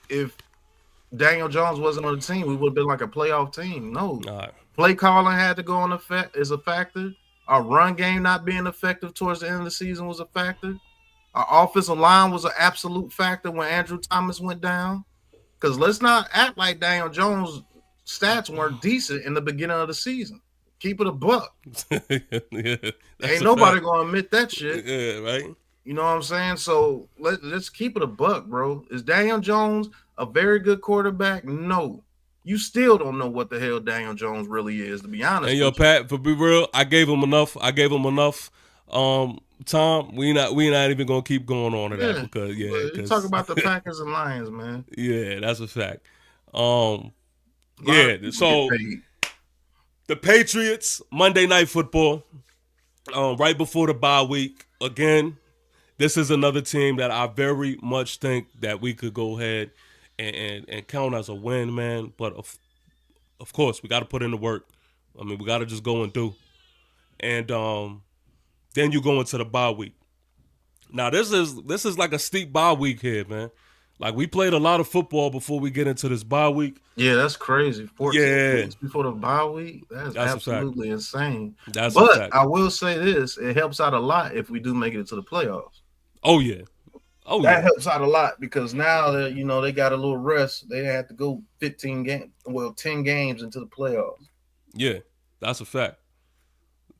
if Daniel Jones wasn't on the team, we would have been like a playoff team. No, play calling had to go on effect is a factor. Our run game not being effective towards the end of the season was a factor. Our offensive line was an absolute factor when Andrew Thomas went down. Because let's not act like Daniel Jones' stats weren't decent in the beginning of the season. Keep it a buck. Ain't nobody gonna admit that shit. Yeah, right. You know what I'm saying? So let's keep it a buck, bro. Is Daniel Jones a very good quarterback? No. You still don't know what the hell Daniel Jones really is, to be honest. And yo, Pat, for be real, I gave him enough. Tom, we not even gonna keep going on to that because you talk about the Packers and Lions, man. Yeah, that's a fact. So the Patriots Monday Night Football, right before the bye week. Again, this is another team that I very much think that we could go ahead and count as a win, man. But of course, we got to put in the work. I mean, we got to just go and do. And then you go into the bye week. Now, this is like a steep bye week here, man. Like, we played a lot of football before we get into this bye week. Yeah, that's crazy. 14 weeks before the bye week, that's absolutely insane. But I will say this, it helps out a lot if we do make it to the playoffs. Oh, yeah. That helps out a lot because now that they got a little rest, they have to go 10 games into the playoffs. Yeah, that's a fact.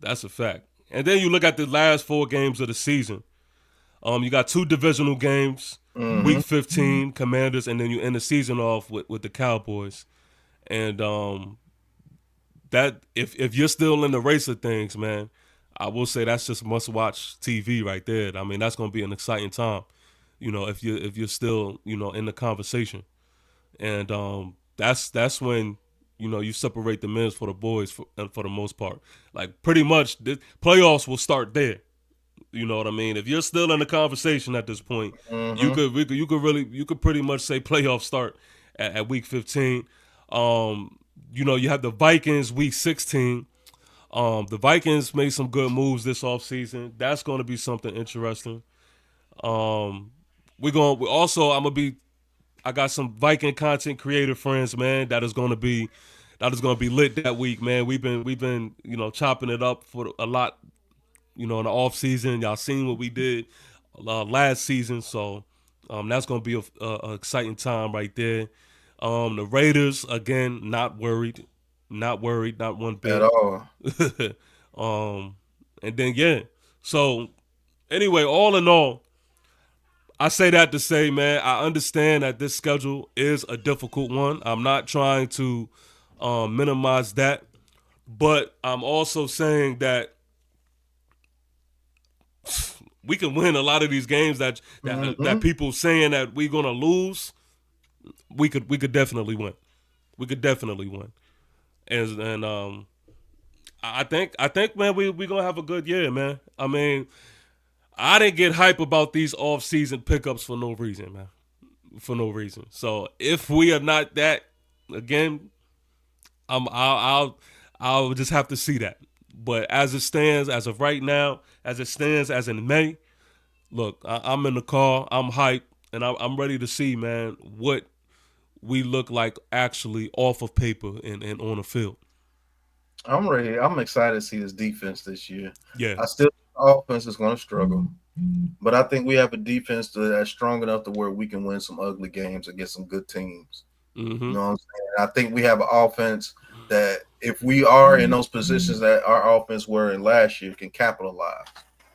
That's a fact. And then you look at the last 4 games of the season. You got 2 divisional games, week 15, Commanders, and then you end the season off with the Cowboys. And that if you're still in the race of things, man, I will say that's just must-watch TV right there. I mean, that's going to be an exciting time. If you're still, in the conversation. And that's when, you separate the men for the boys for the most part. Like, pretty much, the playoffs will start there. You know what I mean? If you're still in the conversation at this point, you could pretty much say playoffs start at week 15. You have the Vikings week 16. The Vikings made some good moves this offseason. That's going to be something interesting. I'm gonna be I got some Viking content creator friends, man, that is gonna be lit that week, man. We've been chopping it up for a lot, in the off season. Y'all seen what we did last season, so that's gonna be a exciting time right there. The Raiders again, not worried, not one At bit. all. And then so anyway, all in all, I say that to say, man, I understand that this schedule is a difficult one. I'm not trying to minimize that, but I'm also saying that we can win a lot of these games that people saying that we're gonna lose. We could definitely win. We could definitely win, and I think man, we gonna have a good year, man. I mean, I didn't get hype about these off-season pickups for no reason, man. For no reason. So if we are not that again, I'll just have to see that. But as it stands, as of right now, as it stands, as in May, look, I'm in the car, I'm hyped, and I'm ready to see, man, what we look like actually off of paper and on the field. I'm ready. I'm excited to see this defense this year. Yeah. I still think the offense is going to struggle, but I think we have a defense that's strong enough to where we can win some ugly games against some good teams. Mm-hmm. You know what I'm saying? I think we have an offense that if we are in those positions that our offense were in last year, can capitalize.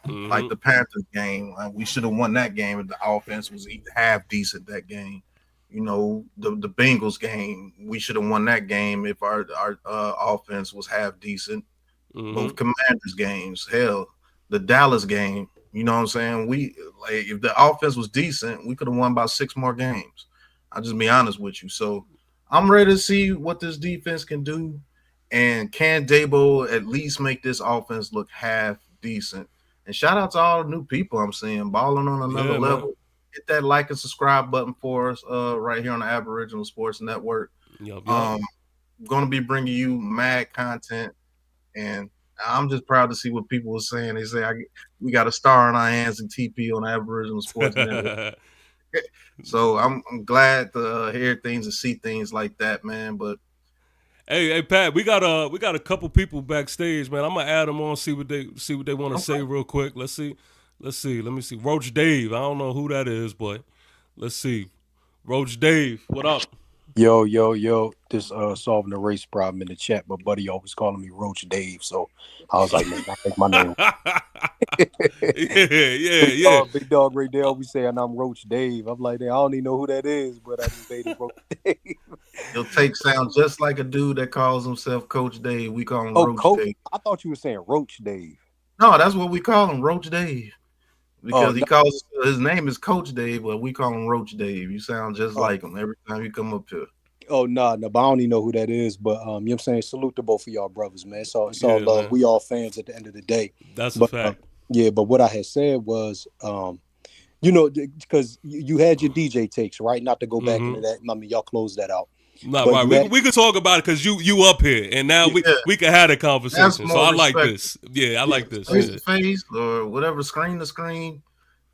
Mm-hmm. Like the Panthers game, we should have won that game if the offense was half decent that game. You know, the Bengals game, we should have won that game if our offense was half decent. Mm-hmm. Both Commanders games, hell, the Dallas game, you know what I'm saying? If the offense was decent, we could have won about 6 more games. I'll just be honest with you. So I'm ready to see what this defense can do. And can Dabo at least make this offense look half decent? And shout out to all the new people I'm seeing balling on another level. Man. Hit that like and subscribe button for us right here on the Aboriginal Sports Network. Yep. Going to be bringing you mad content. And I'm just proud to see what people are saying. They say we got a star in our hands in TP on the Aboriginal Sports Network. So I'm glad to hear things and see things like that, man. But hey, Pat, we got a couple people backstage, man. I'm gonna add them on, see what they want to say real quick. Let's see. Let me see. Roach Dave. I don't know who that is, but let's see. Roach Dave, what up? Yo. This solving the race problem in the chat. My buddy always calling me Roach Dave, so I was like, man, I think my name. yeah. Big dog right there always saying I'm Roach Dave. I'm like, I don't even know who that is, but I just made it Roach Dave. Your take sounds just like a dude that calls himself Coach Dave. We call him Roach Dave. I thought you were saying Roach Dave. No, that's what we call him, Roach Dave. Because he calls his name is Coach Dave, but we call him Roach Dave. You sound just like him every time you come up here. Oh no, but I don't even know who that is. But you know what I'm saying? Salute to both of y'all brothers, man. It's all love. Man. We all fans at the end of the day. That's a fact. But what I had said was because you had your DJ takes, right? Not to go back into that. I mean, y'all closed that out. No, right. We could talk about it because you up here, and now we can have a conversation. So I like this. Yeah, I like this. Face to face or whatever, screen to screen,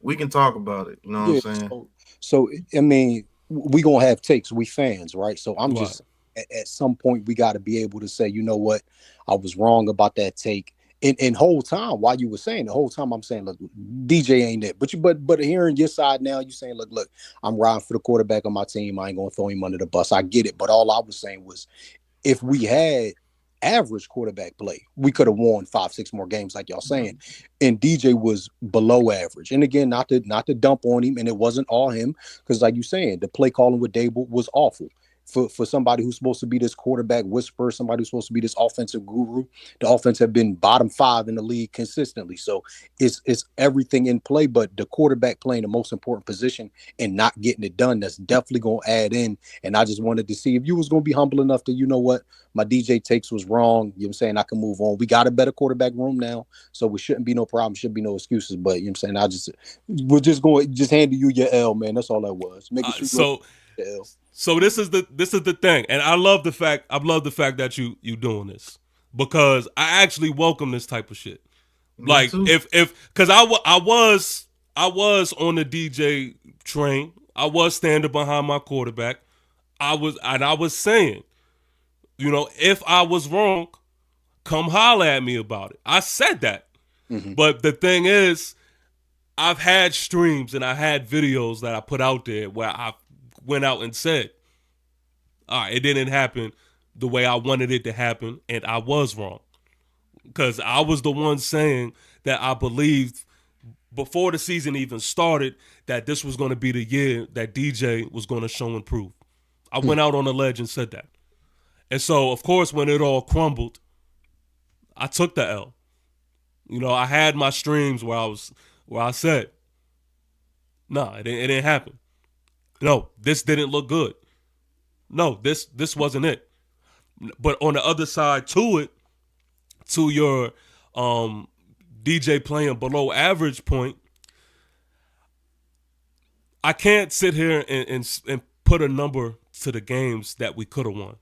we can talk about it. You know what I'm saying? So I mean, we gonna have takes. We fans, right? So I'm just at some point we got to be able to say, you know what, I was wrong about that take. And whole time while you were saying the whole time I'm saying, look, DJ ain't it. But hearing your side now, you saying, look, I'm riding for the quarterback on my team. I ain't gonna throw him under the bus. I get it. But all I was saying was if we had average quarterback play, we could have won 5-6 more games, like y'all saying. And DJ was below average. And again, not to dump on him, and it wasn't all him, because like you saying, the play calling with Dable was awful. For somebody who's supposed to be this quarterback whisperer, somebody who's supposed to be this offensive guru, the offense have been bottom 5 in the league consistently. So it's everything in play, but the quarterback playing the most important position and not getting it done, that's definitely going to add in. And I just wanted to see if you was going to be humble enough to, you know what, my DJ takes was wrong. You know what I'm saying? I can move on. We got a better quarterback room now, so we shouldn't be no problem. Should be no excuses. But you know what I'm saying? We're just going to handle you your L, man. That's all that was. Making sure your L. So this is the thing, and I love the fact that you doing this, because I actually welcome this type of shit. Like because I was on the DJ train. I was standing behind my quarterback. I was saying, if I was wrong, come holler at me about it. I said that. But the thing is, I've had streams and I had videos that I put out there where I went out and said, all right, it didn't happen the way I wanted it to happen, and I was wrong. Because I was the one saying that I believed before the season even started that this was going to be the year that DJ was going to show and prove. I went out on a ledge and said that. And so, of course, when it all crumbled, I took the L. I had my streams where I said, no, it didn't happen. No, this didn't look good. No, this wasn't it. But on the other side to it, to your DJ playing below average point, I can't sit here and put a number to the games that we could have won.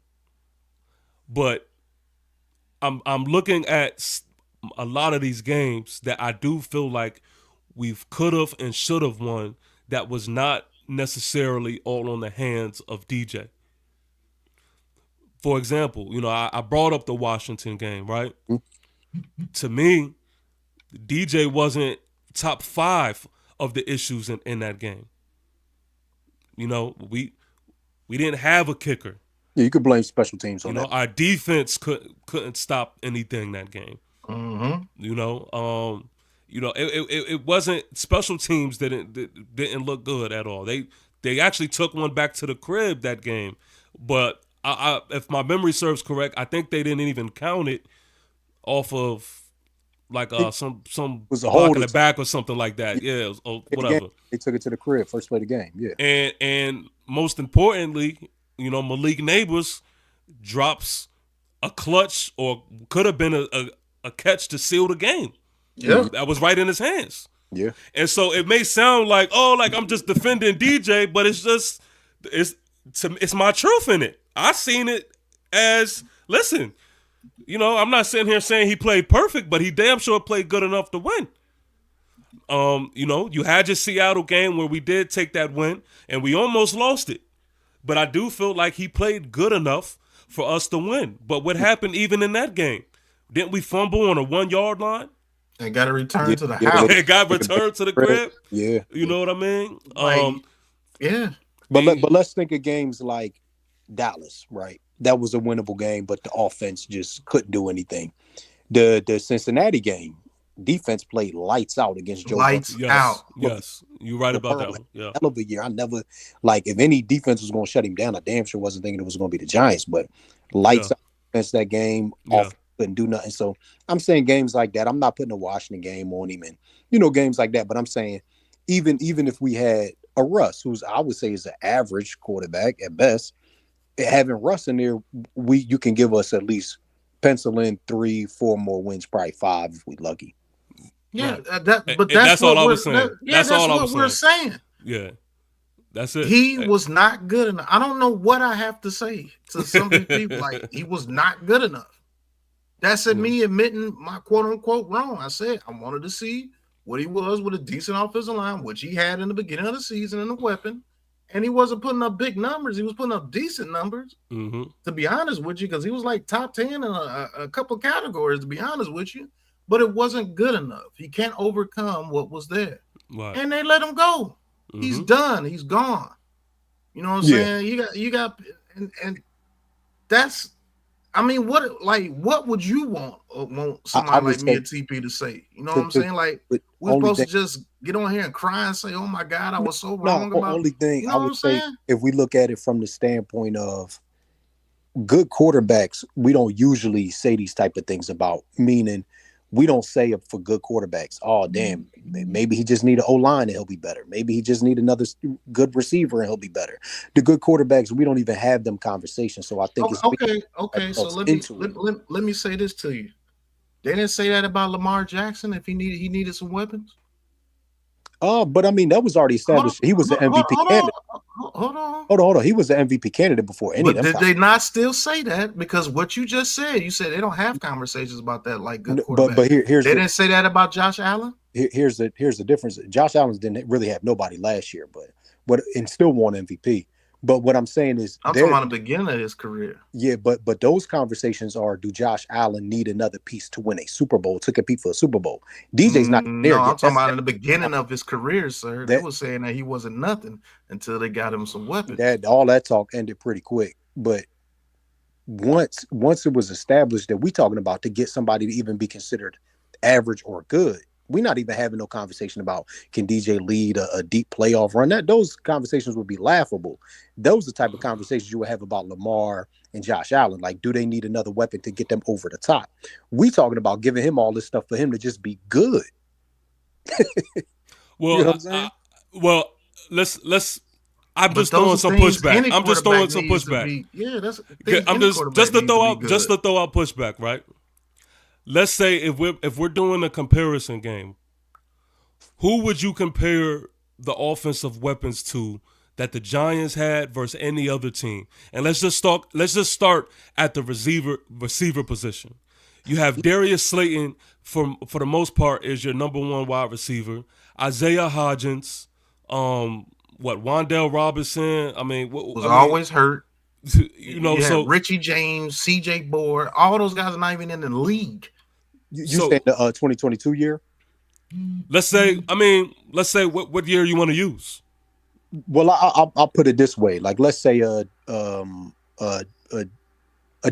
But I'm looking at a lot of these games that I do feel like we could have and should have won that was not necessarily all on the hands of DJ. For example, I brought up the Washington game, right? To me, DJ wasn't top 5 of the issues in that game. We didn't have a kicker. Yeah, you could blame special teams on that. Our defense couldn't stop anything that game. It wasn't special teams didn't look good at all. They actually took one back to the crib that game, but I if my memory serves correct, I think they didn't even count it off of like some was a block hold in the back or something like that. Yeah, it was, whatever. They took it to the crib first play of the game. Yeah, and most importantly, Malik Neighbors drops a clutch or could have been a catch to seal the game. Yeah, that was right in his hands. Yeah, and so it may sound like like I'm just defending DJ, but it's my truth in it. I seen it as, listen, I'm not sitting here saying he played perfect, but he damn sure played good enough to win. You had your Seattle game where we did take that win and we almost lost it. But I do feel like he played good enough for us to win. But what happened even in that game? Didn't we fumble on a 1-yard line? And got to return to the house. It got returned to the crib. Yeah. You know what I mean? Yeah. But let's think of games like Dallas, right? That was a winnable game, but the offense just couldn't do anything. The Cincinnati game, defense played lights out against Joe. Lights out. Yes, you're right about that one. Yeah. Hell of a year. I never, if any defense was going to shut him down, I damn sure wasn't thinking it was going to be the Giants, but lights out against that game, off couldn't do nothing. So I'm saying games like that. I'm not putting a Washington game on him and, games like that, but I'm saying even if we had a Russ, who's I would say is an average quarterback at best, having Russ in there, you can give us at least pencil in 3-4 more wins, probably 5 if we're lucky. Yeah, right. that's all I was saying. That's all I was saying. Yeah, that's it. He was not good enough. I don't know what I have to say to some of these people. Like, he was not good enough. That's me admitting my quote unquote wrong. I said I wanted to see what he was with a decent offensive line, which he had in the beginning of the season and a weapon. And he wasn't putting up big numbers. He was putting up decent numbers, to be honest with you, because he was like top 10 in a couple categories, to be honest with you. But it wasn't good enough. He can't overcome what was there. Right. And they let him go. He's done. He's gone. You know what I'm saying? You got, and that's, I mean, what would you want somebody like me at TP to say? You know what I'm saying? Like, we're supposed to just get on here and cry and say, "Oh my God, I was so wrong about." The only thing I would say, saying? if we look at it from the standpoint of good quarterbacks, we don't usually say these type of things about. Meaning, we don't say for good quarterbacks, "Oh damn, maybe he just need an O-line and he'll be better. Maybe he just need another good receiver and he'll be better." The good quarterbacks, we don't even have them conversations. So I think it's okay. So let me say this to you. They didn't say that about Lamar Jackson if he needed some weapons. But I mean, that was already established. He was an MVP candidate. Hold on. He was an MVP candidate before any of them. Did they not still say that? Because what you just said, you said they don't have conversations about that like good quarterbacks. But here's they didn't say that about Josh Allen. Here's the difference. Josh Allen didn't really have nobody last year, but and still won MVP. But what I'm saying is, I'm talking about the beginning of his career. Yeah, but those conversations are: do Josh Allen need another piece to win a Super Bowl, to compete for a Super Bowl? DJ's not there No, yet. I'm talking about in the beginning of his career, sir. They were saying that he wasn't nothing until they got him some weapons. All that talk ended pretty quick. But once it was established that we're talking about to get somebody to even be considered average or good, we're not even having no conversation about can DJ lead a deep playoff run. Those conversations would be laughable. Those are the type of conversations you would have about Lamar and Josh Allen. Like, do they need another weapon to get them over the top? We talking about giving him all this stuff for him to just be good. Well, you know what I'm saying? Let's. I'm just throwing some pushback. I'm just throwing some pushback. I'm just to throw out pushback, right? Let's say if we're doing a comparison game, who would you compare the offensive weapons to that the Giants had versus any other team? And let's just start at the receiver position. You have Darius Slayton for the most part is your number one wide receiver. Isaiah Hodgins, Wan'Dale Robinson. Always hurt. You know, so Richie James, CJ Board, all those guys are not even in the league. You say the 2022 year? Let's say what year you want to use. Well, I'll put it this way. Like, let's say a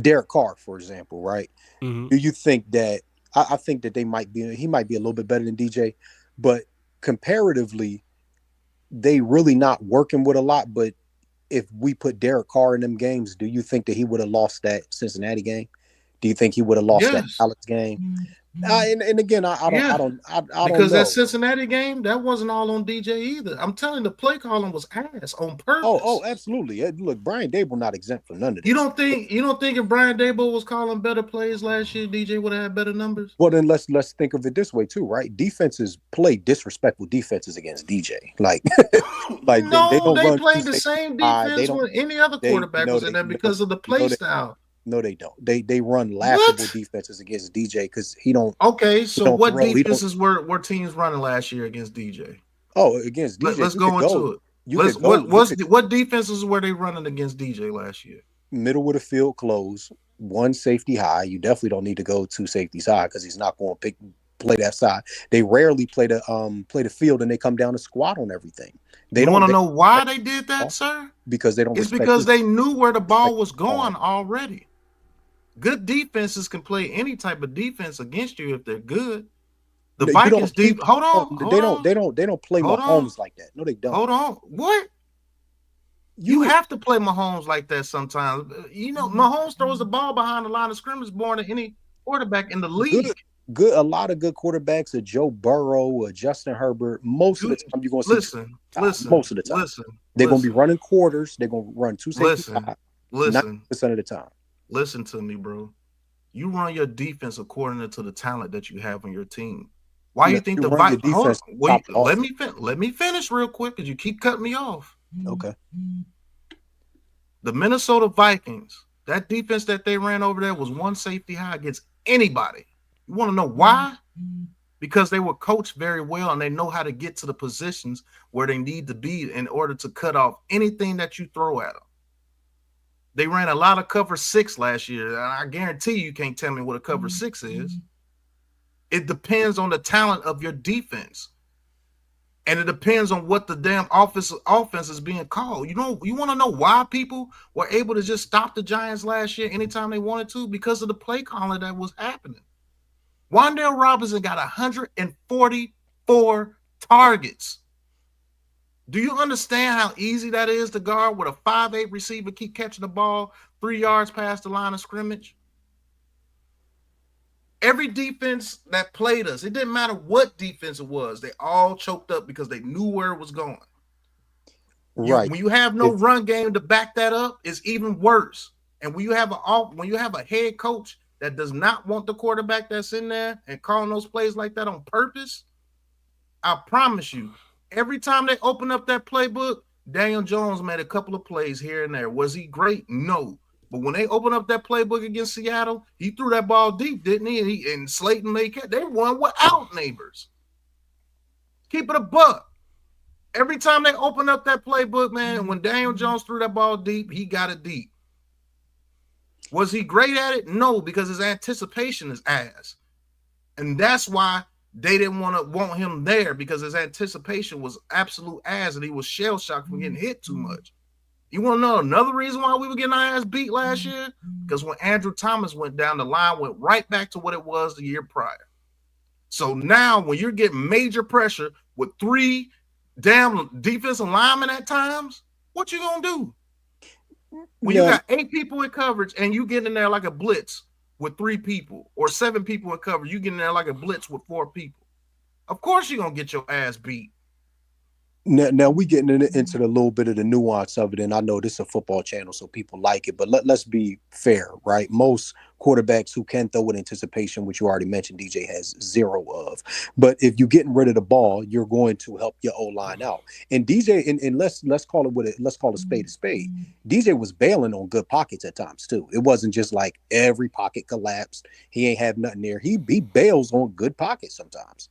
Derek Carr, for example, right? Mm-hmm. Do you think that I think that he might be a little bit better than DJ, but comparatively, they really not working with a lot. But if we put Derek Carr in them games, do you think that he would have lost that Cincinnati game? Do you think he would have lost that Alex game? And again, I don't because know. that Cincinnati game, that wasn't all on DJ either. I'm telling you, the play calling was ass on purpose. Oh, absolutely. Look, Brian Daboll not exempt from none of this. You don't think if Brian Daboll was calling better plays last year, DJ would have had better numbers? Well, then let's think of it this way too, right? Defenses play disrespectful defenses against DJ. Like they played the same defense when any other quarterback was in there because of the play style. No, they don't. They run laughable defenses against DJ because he don't. Okay, so what defenses were teams running last year against DJ? Oh, against DJ. Let's go into it. What defenses were they running against DJ last year? Middle of the field close, one safety high. You definitely don't need to go two safeties high because he's not going to play that side. They rarely play the field and they come down to squat on everything. They don't want to know why they did that, sir? Because they don't. It's because they knew where the ball was going already. Good defenses can play any type of defense against you if they're good. The Vikings hold on. They don't play Mahomes like that. No, they don't. Hold on. What? You have to play Mahomes like that sometimes. You know, Mahomes throws the ball behind the line of scrimmage more than any quarterback in the league. A lot of good quarterbacks are Joe Burrow or Justin Herbert. Most of the time you're going to see most of the time. They're going to be running quarters. They're going to run two safeties. 90% of the time. Listen to me, bro. You run your defense according to the talent that you have on your team. Why you think the Vikings? Let me finish real quick because you keep cutting me off. Okay. The Minnesota Vikings, that defense that they ran over there was one safety high against anybody. You want to know why? Because they were coached very well and they know how to get to the positions where they need to be in order to cut off anything that you throw at them. They ran a lot of cover 6 last year, and I guarantee you can't tell me what a cover 6 is. It depends on the talent of your defense. And it depends on what the damn offense is being called. You want to know why people were able to just stop the Giants last year anytime they wanted to? Because of the play calling that was happening. Wan'Dale Robinson got 144 targets. Do you understand how easy that is to guard with a 5'8" receiver keep catching the ball 3 yards past the line of scrimmage? Every defense that played us, it didn't matter what defense it was, they all choked up because they knew where it was going. Right. When you have no run game to back that up, it's even worse. And when you have a head coach that does not want the quarterback that's in there and calling those plays like that on purpose, I promise you, every time they open up that playbook, Daniel Jones made a couple of plays here and there. Was he great? No. But when they open up that playbook against Seattle, he threw that ball deep, didn't he? And Slayton made they won without neighbors. Keep it a buck. Every time they open up that playbook, man, when Daniel Jones threw that ball deep, he got it deep. Was he great at it? No, because his anticipation is ass. And that's why they didn't want him there, because his anticipation was absolute ass and he was shell shocked from getting hit too much. You want to know another reason why we were getting our ass beat last year? Because when Andrew Thomas went down, the line went right back to what it was the year prior. So now when you're getting major pressure with 3 damn defensive linemen at times, what you gonna do? When you got 8 people in coverage and you get in there like a blitz with 3 people, or 7 people in coverage, you get in there like a blitz with 4 people. Of course you're gonna get your ass beat. Now we getting into the little bit of the nuance of it, and I know this is a football channel, so people like it. But let's be fair, right? Most quarterbacks who can throw with anticipation, which you already mentioned, DJ has 0 of. But if you're getting rid of the ball, you're going to help your O line out. And DJ, and let's call it let's call a spade a spade. DJ was bailing on good pockets at times too. It wasn't just like every pocket collapsed. He ain't have nothing there. He bails on good pockets sometimes.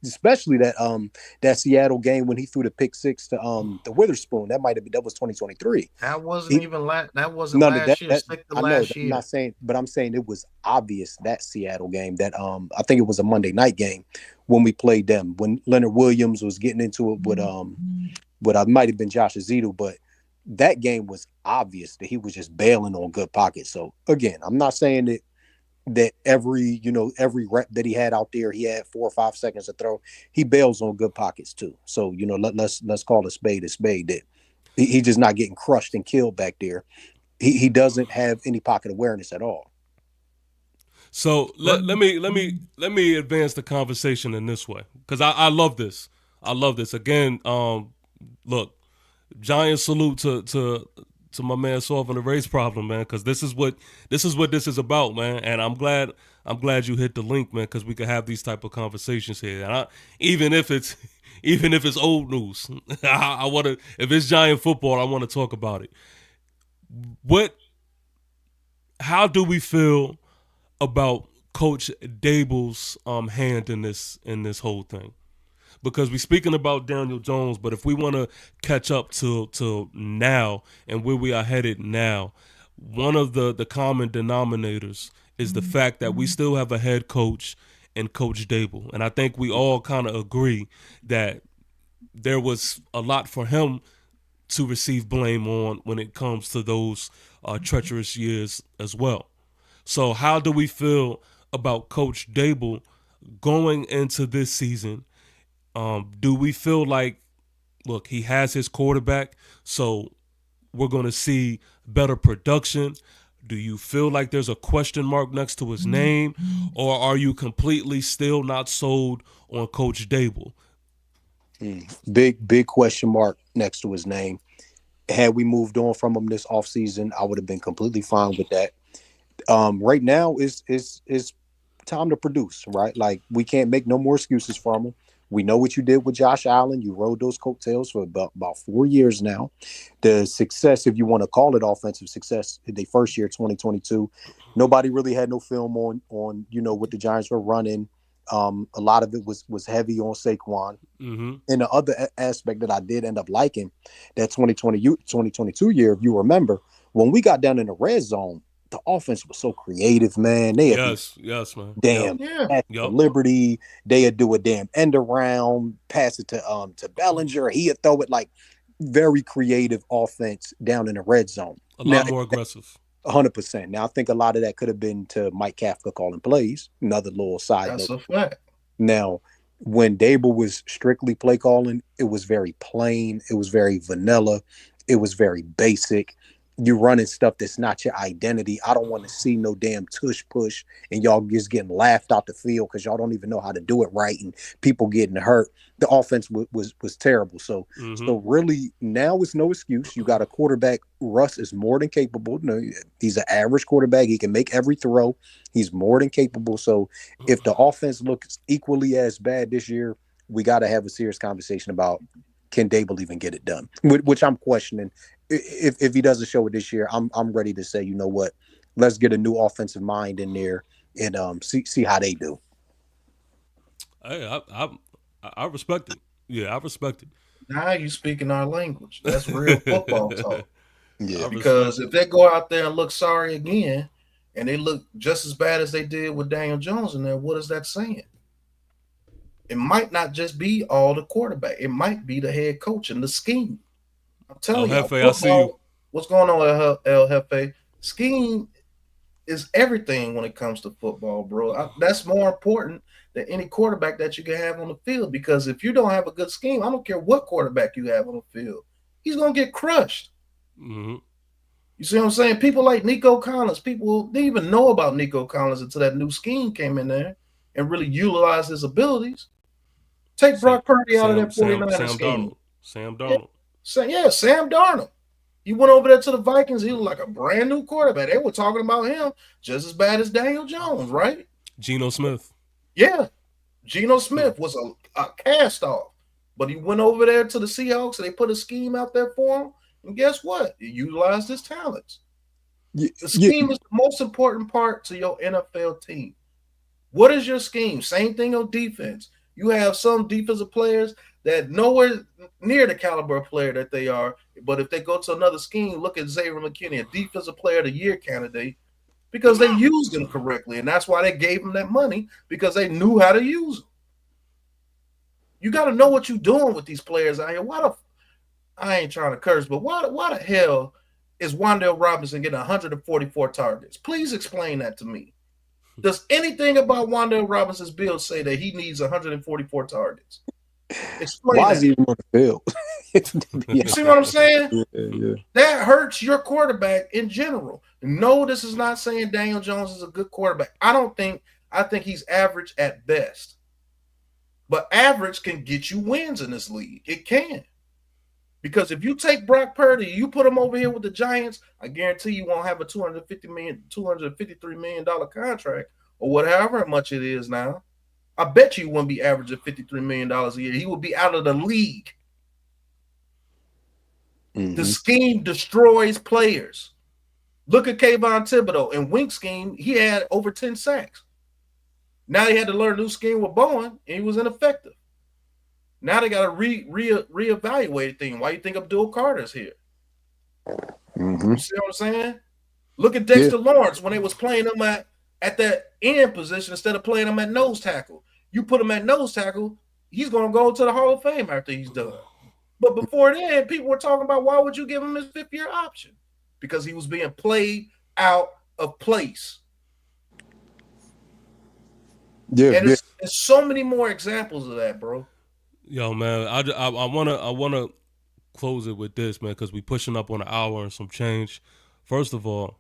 Especially that Seattle game when he threw the pick 6 to the Witherspoon. That was 2023. That wasn't last year. I know. I'm not saying, but I'm saying it was obvious that Seattle game that I think it was a Monday night game when we played them, when Leonard Williams was getting into it with what I might have been Josh Azedo, but that game was obvious that he was just bailing on good pockets. So again, I'm not saying that every rep that he had out there, he had 4 or 5 seconds to throw. He bails on good pockets too. So let's call a spade a spade. That he just not getting crushed and killed back there. He doesn't have any pocket awareness at all. So let me advance the conversation in this way, because I love this. I love this. Again, look, giant salute to my man solving the race problem, man, because this is what this is about, man. And I'm glad you hit the link, man, because we can have these type of conversations here. And even if it's old news, I want to. If it's giant football, I want to talk about it. How do we feel about Coach Dable's hand in this whole thing? Because we're speaking about Daniel Jones, but if we want to catch up to now and where we are headed now, one of the common denominators is the fact that we still have a head coach in Coach Dable. And I think we all kind of agree that there was a lot for him to receive blame on when it comes to those treacherous years as well. So how do we feel about Coach Dable going into this season? Do we feel like, look, he has his quarterback, so we're going to see better production? Do you feel like there's a question mark next to his name, or are you completely still not sold on Coach Dable? Big question mark next to his name. Had we moved on from him this offseason, I would have been completely fine with that. Right now is time to produce, right? Like, we can't make no more excuses from him. We know what you did with Josh Allen. You rode those coattails for about 4 years now. The success, if you want to call it offensive success, in the first year, 2022, nobody really had no film on what the Giants were running. A lot of it was heavy on Saquon. Mm-hmm. And the other aspect that I did end up liking, that 2022 year, if you remember, when we got down in the red zone, the offense was so creative, man. They had yes, man. Damn, Liberty. They'd do a damn end around, pass it to Bellinger. He'd throw it, like, very creative offense down in the red zone. A lot more aggressive. 100%. Now, I think a lot of that could have been to Mike Kafka calling plays. Another little side note. That's a fact. Now, when Dable was strictly play calling, it was very plain. It was very vanilla. It was very basic. You're running stuff that's not your identity. I don't want to see no damn tush push and y'all just getting laughed out the field because y'all don't even know how to do it right and people getting hurt. The offense was terrible. So so really now it's no excuse. You got a quarterback. Russ is more than capable. No, he's an average quarterback. He can make every throw. He's more than capable. So if the offense looks equally as bad this year, we got to have a serious conversation about, can Dable even get it done? Which I'm questioning. If he doesn't show it this year, I'm ready to say, you know what, let's get a new offensive mind in there and see how they do. Hey, I respect it. Yeah, I respect it. Now you speaking our language. That's real football talk. Yeah. Because if they go out there and look sorry again, and they look just as bad as they did with Daniel Jones in there, what is that saying? It might not just be all the quarterback. It might be the head coach and the scheme. I'm telling you, Jefe, I see you. What's going on, El Jefe? Scheme is everything when it comes to football, bro. That's more important than any quarterback that you can have on the field. Because if you don't have a good scheme, I don't care what quarterback you have on the field, he's gonna get crushed. Mm-hmm. You see what I'm saying? People like Nico Collins, people didn't even know about Nico Collins until that new scheme came in there and really utilized his abilities. Take Brock Purdy out of that 49ers scheme. Sam Darnold. Sam Darnold. He went over there to the Vikings. He was like a brand new quarterback. They were talking about him just as bad as Daniel Jones, right? Geno Smith. Yeah. Geno Smith was a cast off. But he went over there to the Seahawks and they put a scheme out there for him. And guess what? He utilized his talents. The scheme is the most important part to your NFL team. What is your scheme? Same thing on defense. You have some defensive players that nowhere near the caliber of player that they are. But if they go to another scheme, look at Xavier McKinney, a defensive player of the year candidate, because they used him correctly. And that's why they gave him that money, because they knew how to use him. You got to know what you're doing with these players out here. I ain't trying to curse, but why the hell is Wan'Dale Robinson getting 144 targets? Please explain that to me. Does anything about Wan'Dale Robinson's bill say that he needs 144 targets? Explain Why that. is he even on the field? You see what I'm saying? Yeah. That hurts your quarterback in general. No, this is not saying Daniel Jones is a good quarterback. I think he's average at best. But average can get you wins in this league. It can. Because if you take Brock Purdy, you put him over here with the Giants, I guarantee you won't have a $253 million contract or whatever much it is now. I bet you wouldn't be averaging $53 million a year. He would be out of the league. Mm-hmm. The scheme destroys players. Look at Kayvon Thibodeau. In Wink scheme, he had over 10 sacks. Now he had to learn a new scheme with Bowen, and he was ineffective. Now they got to reevaluate things. Why you think Abdul Carter's here? Mm-hmm. You see what I'm saying? Look at Dexter Lawrence when they was playing him at that end position instead of playing him at nose tackle. You put him at nose tackle, he's going to go to the Hall of Fame after he's done. But before then, people were talking about why would you give him his fifth-year option? Because he was being played out of place. Yeah, and there's so many more examples of that, bro. Yo, man, I wanna close it with this, man, because we pushing up on an hour and some change. First of all,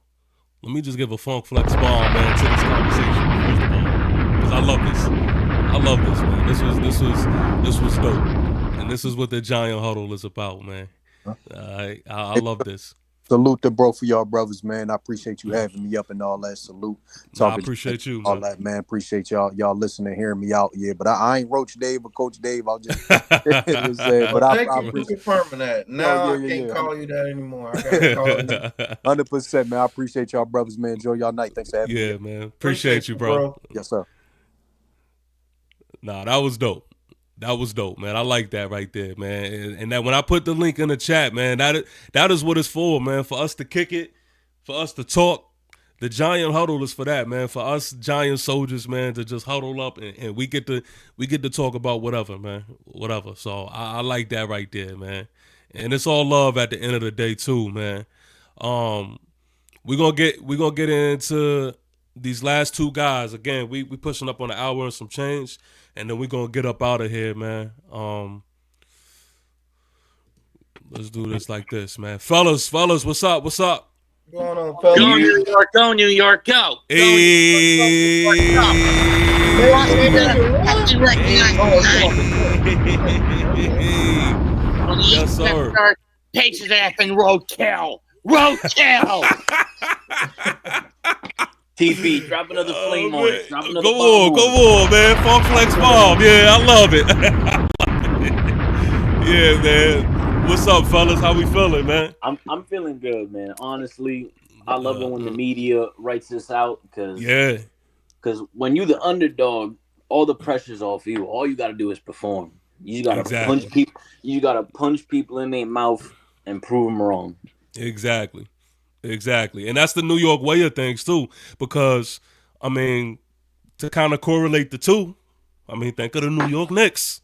let me just give a funk flex bomb, man, to this conversation. First of all, because I love this, man. This was dope, and this is what the Giant Huddle is about, man. I love this. Salute to both of y'all brothers, man. I appreciate you having me up and all that. Salute. I appreciate you, all man. that, man. Appreciate y'all listening, hearing me out. Yeah, but I ain't Roach Dave or Coach Dave. I'll just say, but thank you for confirming that. Now I can't call you that anymore. I gotta call you 100%, man. I appreciate y'all brothers, man. Enjoy y'all night. Thanks for having me. Yeah, man. Appreciate you, bro. Yes, sir. Nah, that was dope. That was dope, man. I like that right there, man. And that when I put the link in the chat, man, that is what it's for, man. For us to kick it, for us to talk. The Giant Huddle is for that, man. For us Giant soldiers, man, to just huddle up and we get to talk about whatever, man. Whatever. So I like that right there, man. And it's all love at the end of the day too, man. We're gonna get into these last two guys. Again, we pushing up on an hour and some change. And then we're going to get up out of here, man. Let's do this like this, man. Fellas, what's up? What's up? What's going on, fellas? Go, New York, go, New York, go. Hey. Yes, sir. Takes his ass and roadkill. Roadkill. TP, drop another flame on it. Drop another Come on, man. Funk Flex Bomb. Yeah, I love it. Yeah, man. What's up, fellas? How we feeling, man? I'm feeling good, man. Honestly, I love it when the media writes this out because when you're the underdog, all the pressure's off you. All you got to do is perform. You just gotta punch people. You gotta punch people in their mouth and prove them wrong. Exactly. And that's the New York way of things too, because I mean, to kind of correlate the two, I mean, think of the New York Knicks.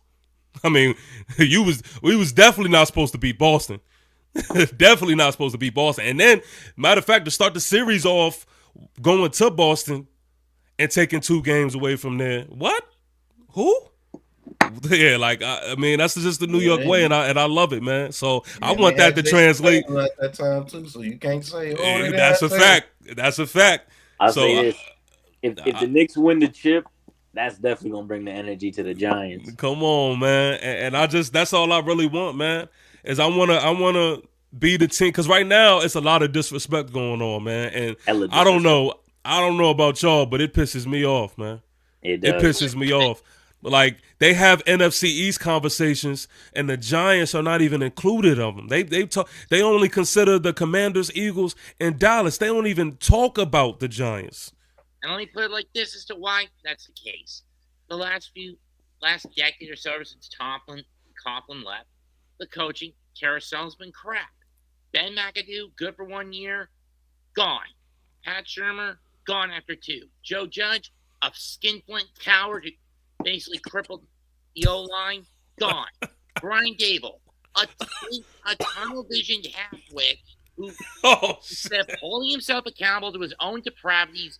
I mean, we was definitely not supposed to beat Boston. Definitely not supposed to beat Boston. And then, matter of fact, to start the series off, going to Boston and taking 2 games away from there. What? Who? Yeah, like I mean, that's just the New York way, and I love it, man. So I want that to translate at that time too. So you can't say, "Oh, that's a fact." That's a fact. I'll say this: if the Knicks win the chip, that's definitely gonna bring the energy to the Giants. Come on, man, and I just that's all I really want, man. Is I wanna be the team, because right now it's a lot of disrespect going on, man, and I don't know about y'all, but it pisses me off, man. It does. It pisses me off. Like, they have NFC East conversations, and the Giants are not even included of them. They only consider the Commanders, Eagles, and Dallas. They don't even talk about the Giants. And let me put it like this as to why that's the case. The last decade or so, ever since Coughlin left, the coaching carousel's been crap. Ben McAdoo, good for 1 year, gone. Pat Shurmur, gone after 2. Joe Judge, a skinflint coward who basically crippled the O-line, gone. Brian Dable, a tunnel-visioned half-wit who, instead of holding himself accountable to his own depravities,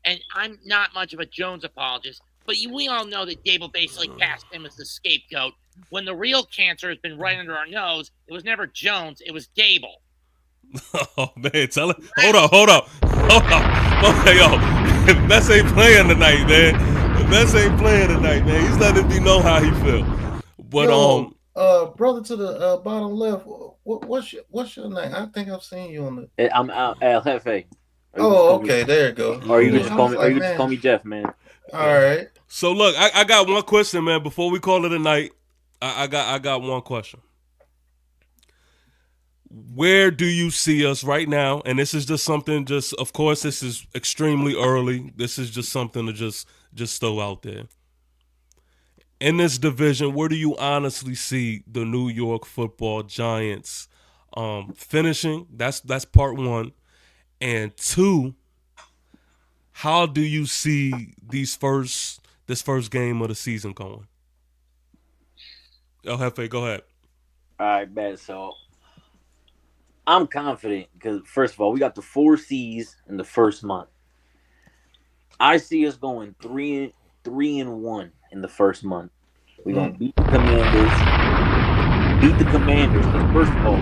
and I'm not much of a Jones apologist, but we all know that Dable basically cast him as the scapegoat when the real cancer has been right under our nose. It was never Jones, it was Dable. Oh, man, tell it. Hold up. Okay, yo, Mess ain't playing tonight, man. Mess ain't playing tonight, man. He's letting me know how he feel. But brother to the bottom left, what's your name? I think I've seen you on the. I'm El Jefe. Oh, okay, there you go. Or you can just call me. Or you can just call me Jeff, man. All right. So look, I got one question, man. Before we call it a night, I got one question. Where do you see us right now? And this is just something. Of course, this is extremely early. This is just something to just throw out there. In this division, where do you honestly see the New York Football Giants finishing? That's part 1. And 2, how do you see this first game of the season going? El Jefe, go ahead. All right, bad. So I'm confident because, first of all, we got the 4 C's in the first month. I see us going 3-1 in the first month. We're gonna beat the Commanders. Because first of all,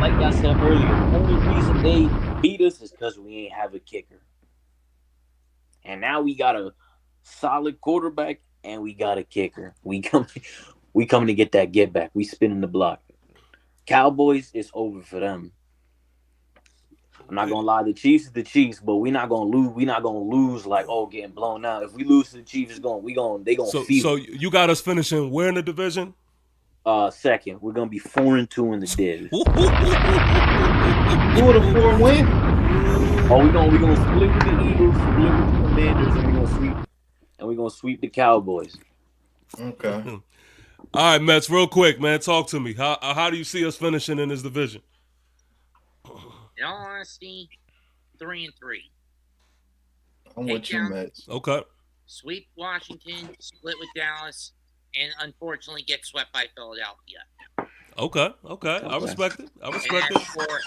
like I said earlier, the only reason they beat us is because we ain't have a kicker. And now we got a solid quarterback and we got a kicker. We coming to get that get back. We spinning the block. Cowboys, it's over for them. I'm not gonna lie, the Chiefs is the Chiefs, but we're not gonna lose. We're not gonna lose like getting blown out. If we lose to the Chiefs, they gonna feel. So you got us finishing where in the division? Second. We're gonna be 4-2 in the div. 2 of the 4 win. Oh, we're gonna split with the Eagles, split with the Commanders, and we're gonna sweep the Cowboys. Okay. All right, Mets, real quick, man. Talk to me. How do you see us finishing in this division? In all honesty, 3-3. I'm with you, Mets. Okay. Sweep Washington, split with Dallas, and unfortunately get swept by Philadelphia. Okay. I respect it. And as for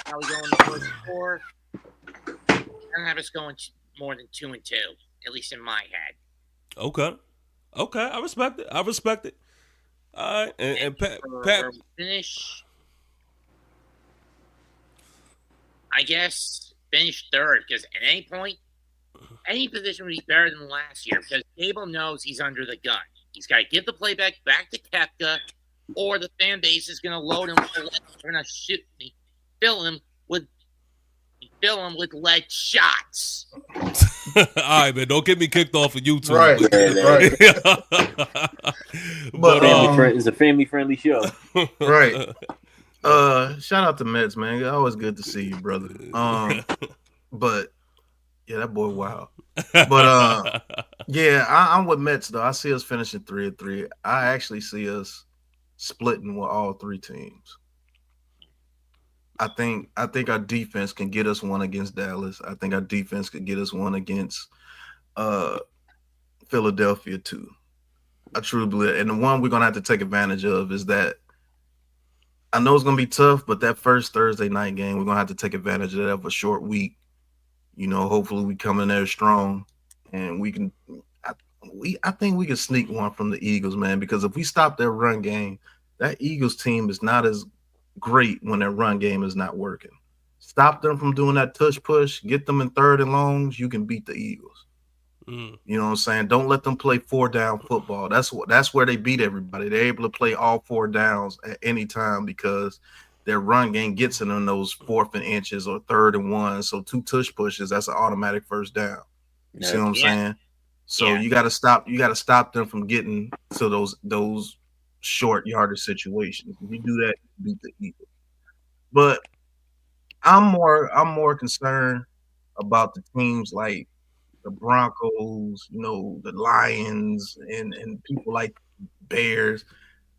how we go in the first 4, I don't have us going more than 2-2, at least in my head. Okay. I respect it. All right. And Pat. Where we finish, I guess, finish 3rd, because at any point, any position would be better than last year, because Gable knows he's under the gun. He's got to give the playback back to Kepka, or the fan base is going to load him with lead. They're going to shoot me, fill him with lead shots. All right, man. Don't get me kicked off of YouTube. Right. But it's a family-friendly show. Right. Shout out to Mets, man. Always good to see you, brother. But yeah, that boy, wow. But yeah, I'm with Mets though. I see us finishing 3-3. I actually see us splitting with all three teams. I think our defense can get us one against Dallas. I think our defense could get us one against uh Philadelphia too. I truly believe, and the one we're gonna have to take advantage of is that I know it's gonna be tough, but that first Thursday night game, we're gonna have to take advantage of that of a short week. Hopefully we come in there strong, and we can. I, I think we can sneak one from the Eagles, man. Because if we stop their run game, that Eagles team is not as great when their run game is not working. Stop them from doing that tush push. Get them in third and longs. You can beat the Eagles. You know what I'm saying? Don't let them play 4-down football. That's where they beat everybody. They're able to play all 4 downs at any time because their run game gets in on those 4th and inches or 3rd and 1. So 2 tush pushes, that's an automatic first down. You see what I'm saying? So you gotta stop them from getting to those short yardage situations. If you do that, you beat the Eagles. But I'm more concerned about the teams like the Broncos, the Lions, and people like Bears.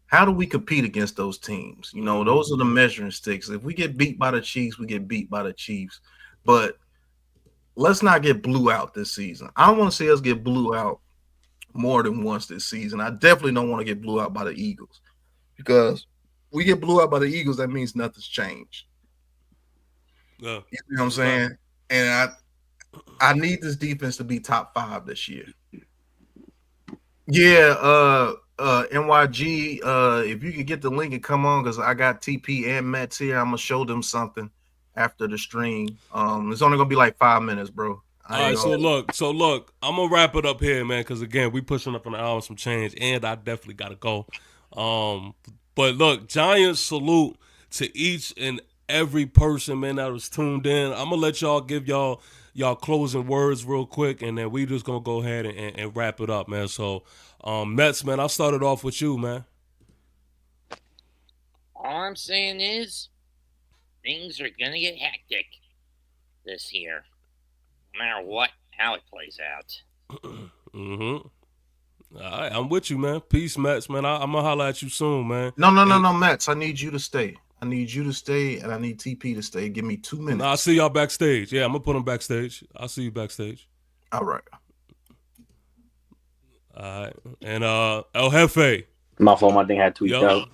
How do we compete against those teams? Those are the measuring sticks. If we get beat by the Chiefs, we get beat by the Chiefs. But let's not get blew out this season. I don't want to see us get blew out more than once this season. I definitely don't want to get blew out by the Eagles because we get blew out by the Eagles, that means nothing's changed. Yeah. You know what I'm saying? And I need this defense to be top 5 this year. Yeah, NYG, if you could get the link and come on, because I got TP and Mets here. I'm gonna show them something after the stream. It's only gonna be like 5 minutes, bro. All right, so look, I'm gonna wrap it up here, man, because again, we pushing up an hour and some change, and I definitely gotta go. But look, giant salute to each and every person, man, that was tuned in. I'm gonna let y'all give y'all closing words real quick, and then we just gonna go ahead and wrap it up, man. So, Mets, man, I'll start it off with you, man. All I'm saying is things are gonna get hectic this year, no matter how it plays out. Mm-hmm. All right, I'm with you, man. Peace, Mets, man. I'm gonna holler at you soon, man. No, Mets. I need you to stay. I need you to stay, and I need TP to stay. Give me 2 minutes. I'll see y'all backstage. Yeah, I'm gonna put them backstage. I'll see you backstage. All right. All right. And El Jefe. My fault, my thing had tweaked out.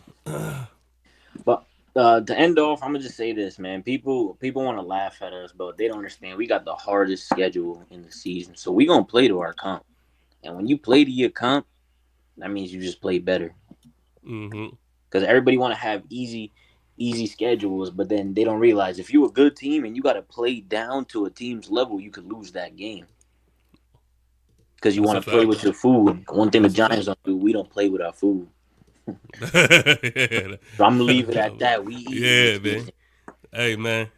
But to end off, I'm gonna just say this, man. People want to laugh at us, but they don't understand. We got the hardest schedule in the season, so we gonna play to our comp. And when you play to your comp, that means you just play better. Because everybody want to have easy schedules, but then they don't realize if you're a good team and you got to play down to a team's level, you could lose that game. Because you want to play with your food. One thing the Giants don't do, we don't play with our food. So I'm gonna leave it at that. We eat. Yeah, man. Hey, man.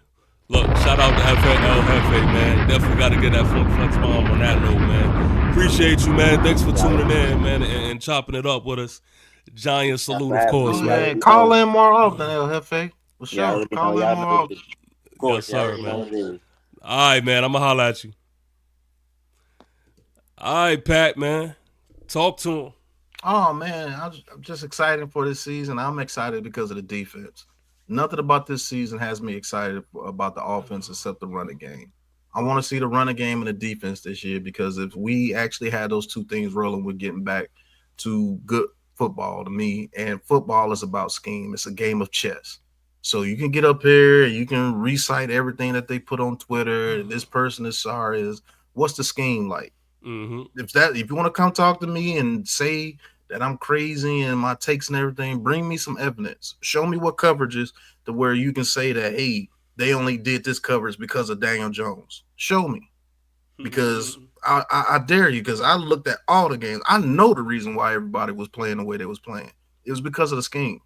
Look, shout out to El Jefe, man. Definitely got to get that flex bomb on that note, man. Appreciate you, man. Thanks for tuning in, man, and chopping it up with us. Giant salute, of course, man. Call in more often, El Jefe. For sure. Call in more often. Of course, yes, sir, man. All right, man. I'm going to holler at you. All right, Pat, man. Talk to him. Oh, man. I'm just excited for this season. I'm excited because of the defense. Nothing about this season has me excited about the offense except the running game. I want to see the running game and the defense this year because if we actually had those two things rolling, we're getting back to good football to me. And football is about scheme. It's a game of chess. So you can get up here, you can recite everything that they put on Twitter. This person is sorry. What's the scheme like? If you want to come talk to me and say that I'm crazy and my takes and everything, bring me some evidence. Show me what coverages to where you can say that, hey, they only did this coverage because of Daniel Jones. Show me. Because I dare you, because I looked at all the games. I know the reason why everybody was playing the way they was playing. It was because of the scheme.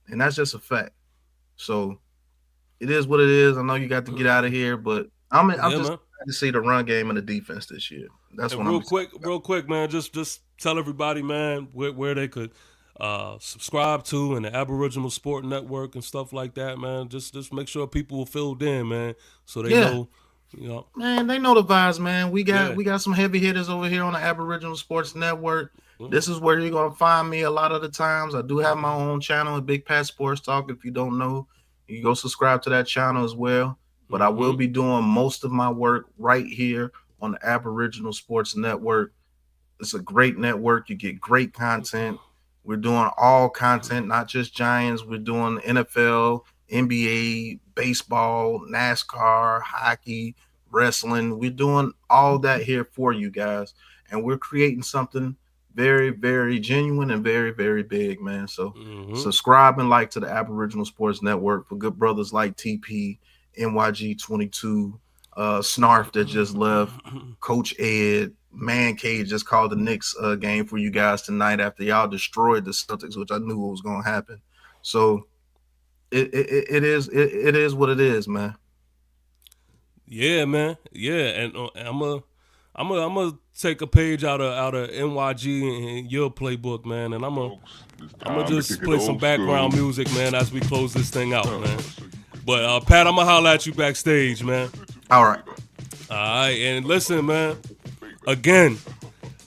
And that's just a fact. So it is what it is. I know you got to get out of here, but I'm just excited to see the run game and the defense this year. That's what real quick, man. Just tell everybody, man, where they could subscribe to and the Aboriginal Sport Network and stuff like that, man. Just make sure people are filled in, man, so they know Yep. Man, they know the vibes, man. We got some heavy hitters over here on the Aboriginal Sports Network. This is where you're gonna find me a lot of the times. I do have my own channel, Big Pat Sports Talk. If you don't know, you go subscribe to that channel as well. But I will be doing most of my work right here on the Aboriginal Sports Network. It's a great network. You get great content. We're doing all content, not just Giants. We're doing NFL, NBA, baseball, NASCAR, hockey, wrestling. We're doing all that here for you guys. And we're creating something very, very genuine and very, very big, man. So subscribe and like to the Aboriginal Sports Network for good brothers like TP, NYG22, Snarf that just left, Coach Ed, Man Cage just called the Knicks game for you guys tonight after y'all destroyed the Celtics, which I knew was going to happen. So it is what it is, man. Yeah, man. Yeah, and I'm gonna take a page out of NYG and your playbook, man, and I'm gonna just play some background music, man, as we close this thing out, man. But Pat, I'm gonna holler at you backstage, man. All right. All right, and listen, man. Again,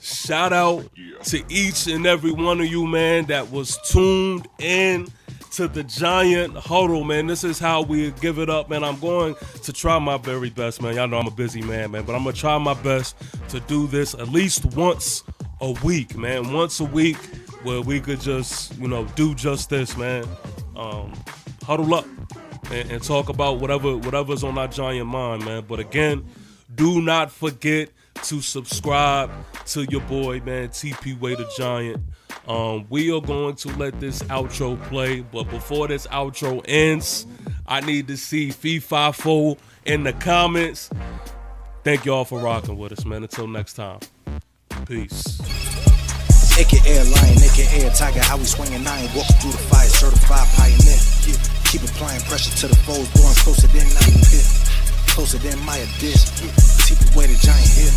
shout out to each and every one of you, man, that was tuned in to the Giant Huddle, man. This is how we give it up, man. I'm going to try my very best, man. Y'all know I'm a busy man, but I'm going to try my best to do this at least once a week, man. Once a week where we could just, do just this, man. Huddle up and talk about whatever's on our Giant mind, man. But again, do not forget to subscribe to your boy, man, TP Way the Giant. We are going to let this outro play, but before this outro ends, I need to see Fee-Fi-Fo in the comments. Thank y'all for rocking with us, man. Until next time. Peace. AKA lion, AKA tiger, how we swinging nine, walking through the fire, certified pioneer. Yeah. Keep applying pressure to the foes, blowing closer than I can hit. Closer than my dish. TP Way the Giant here.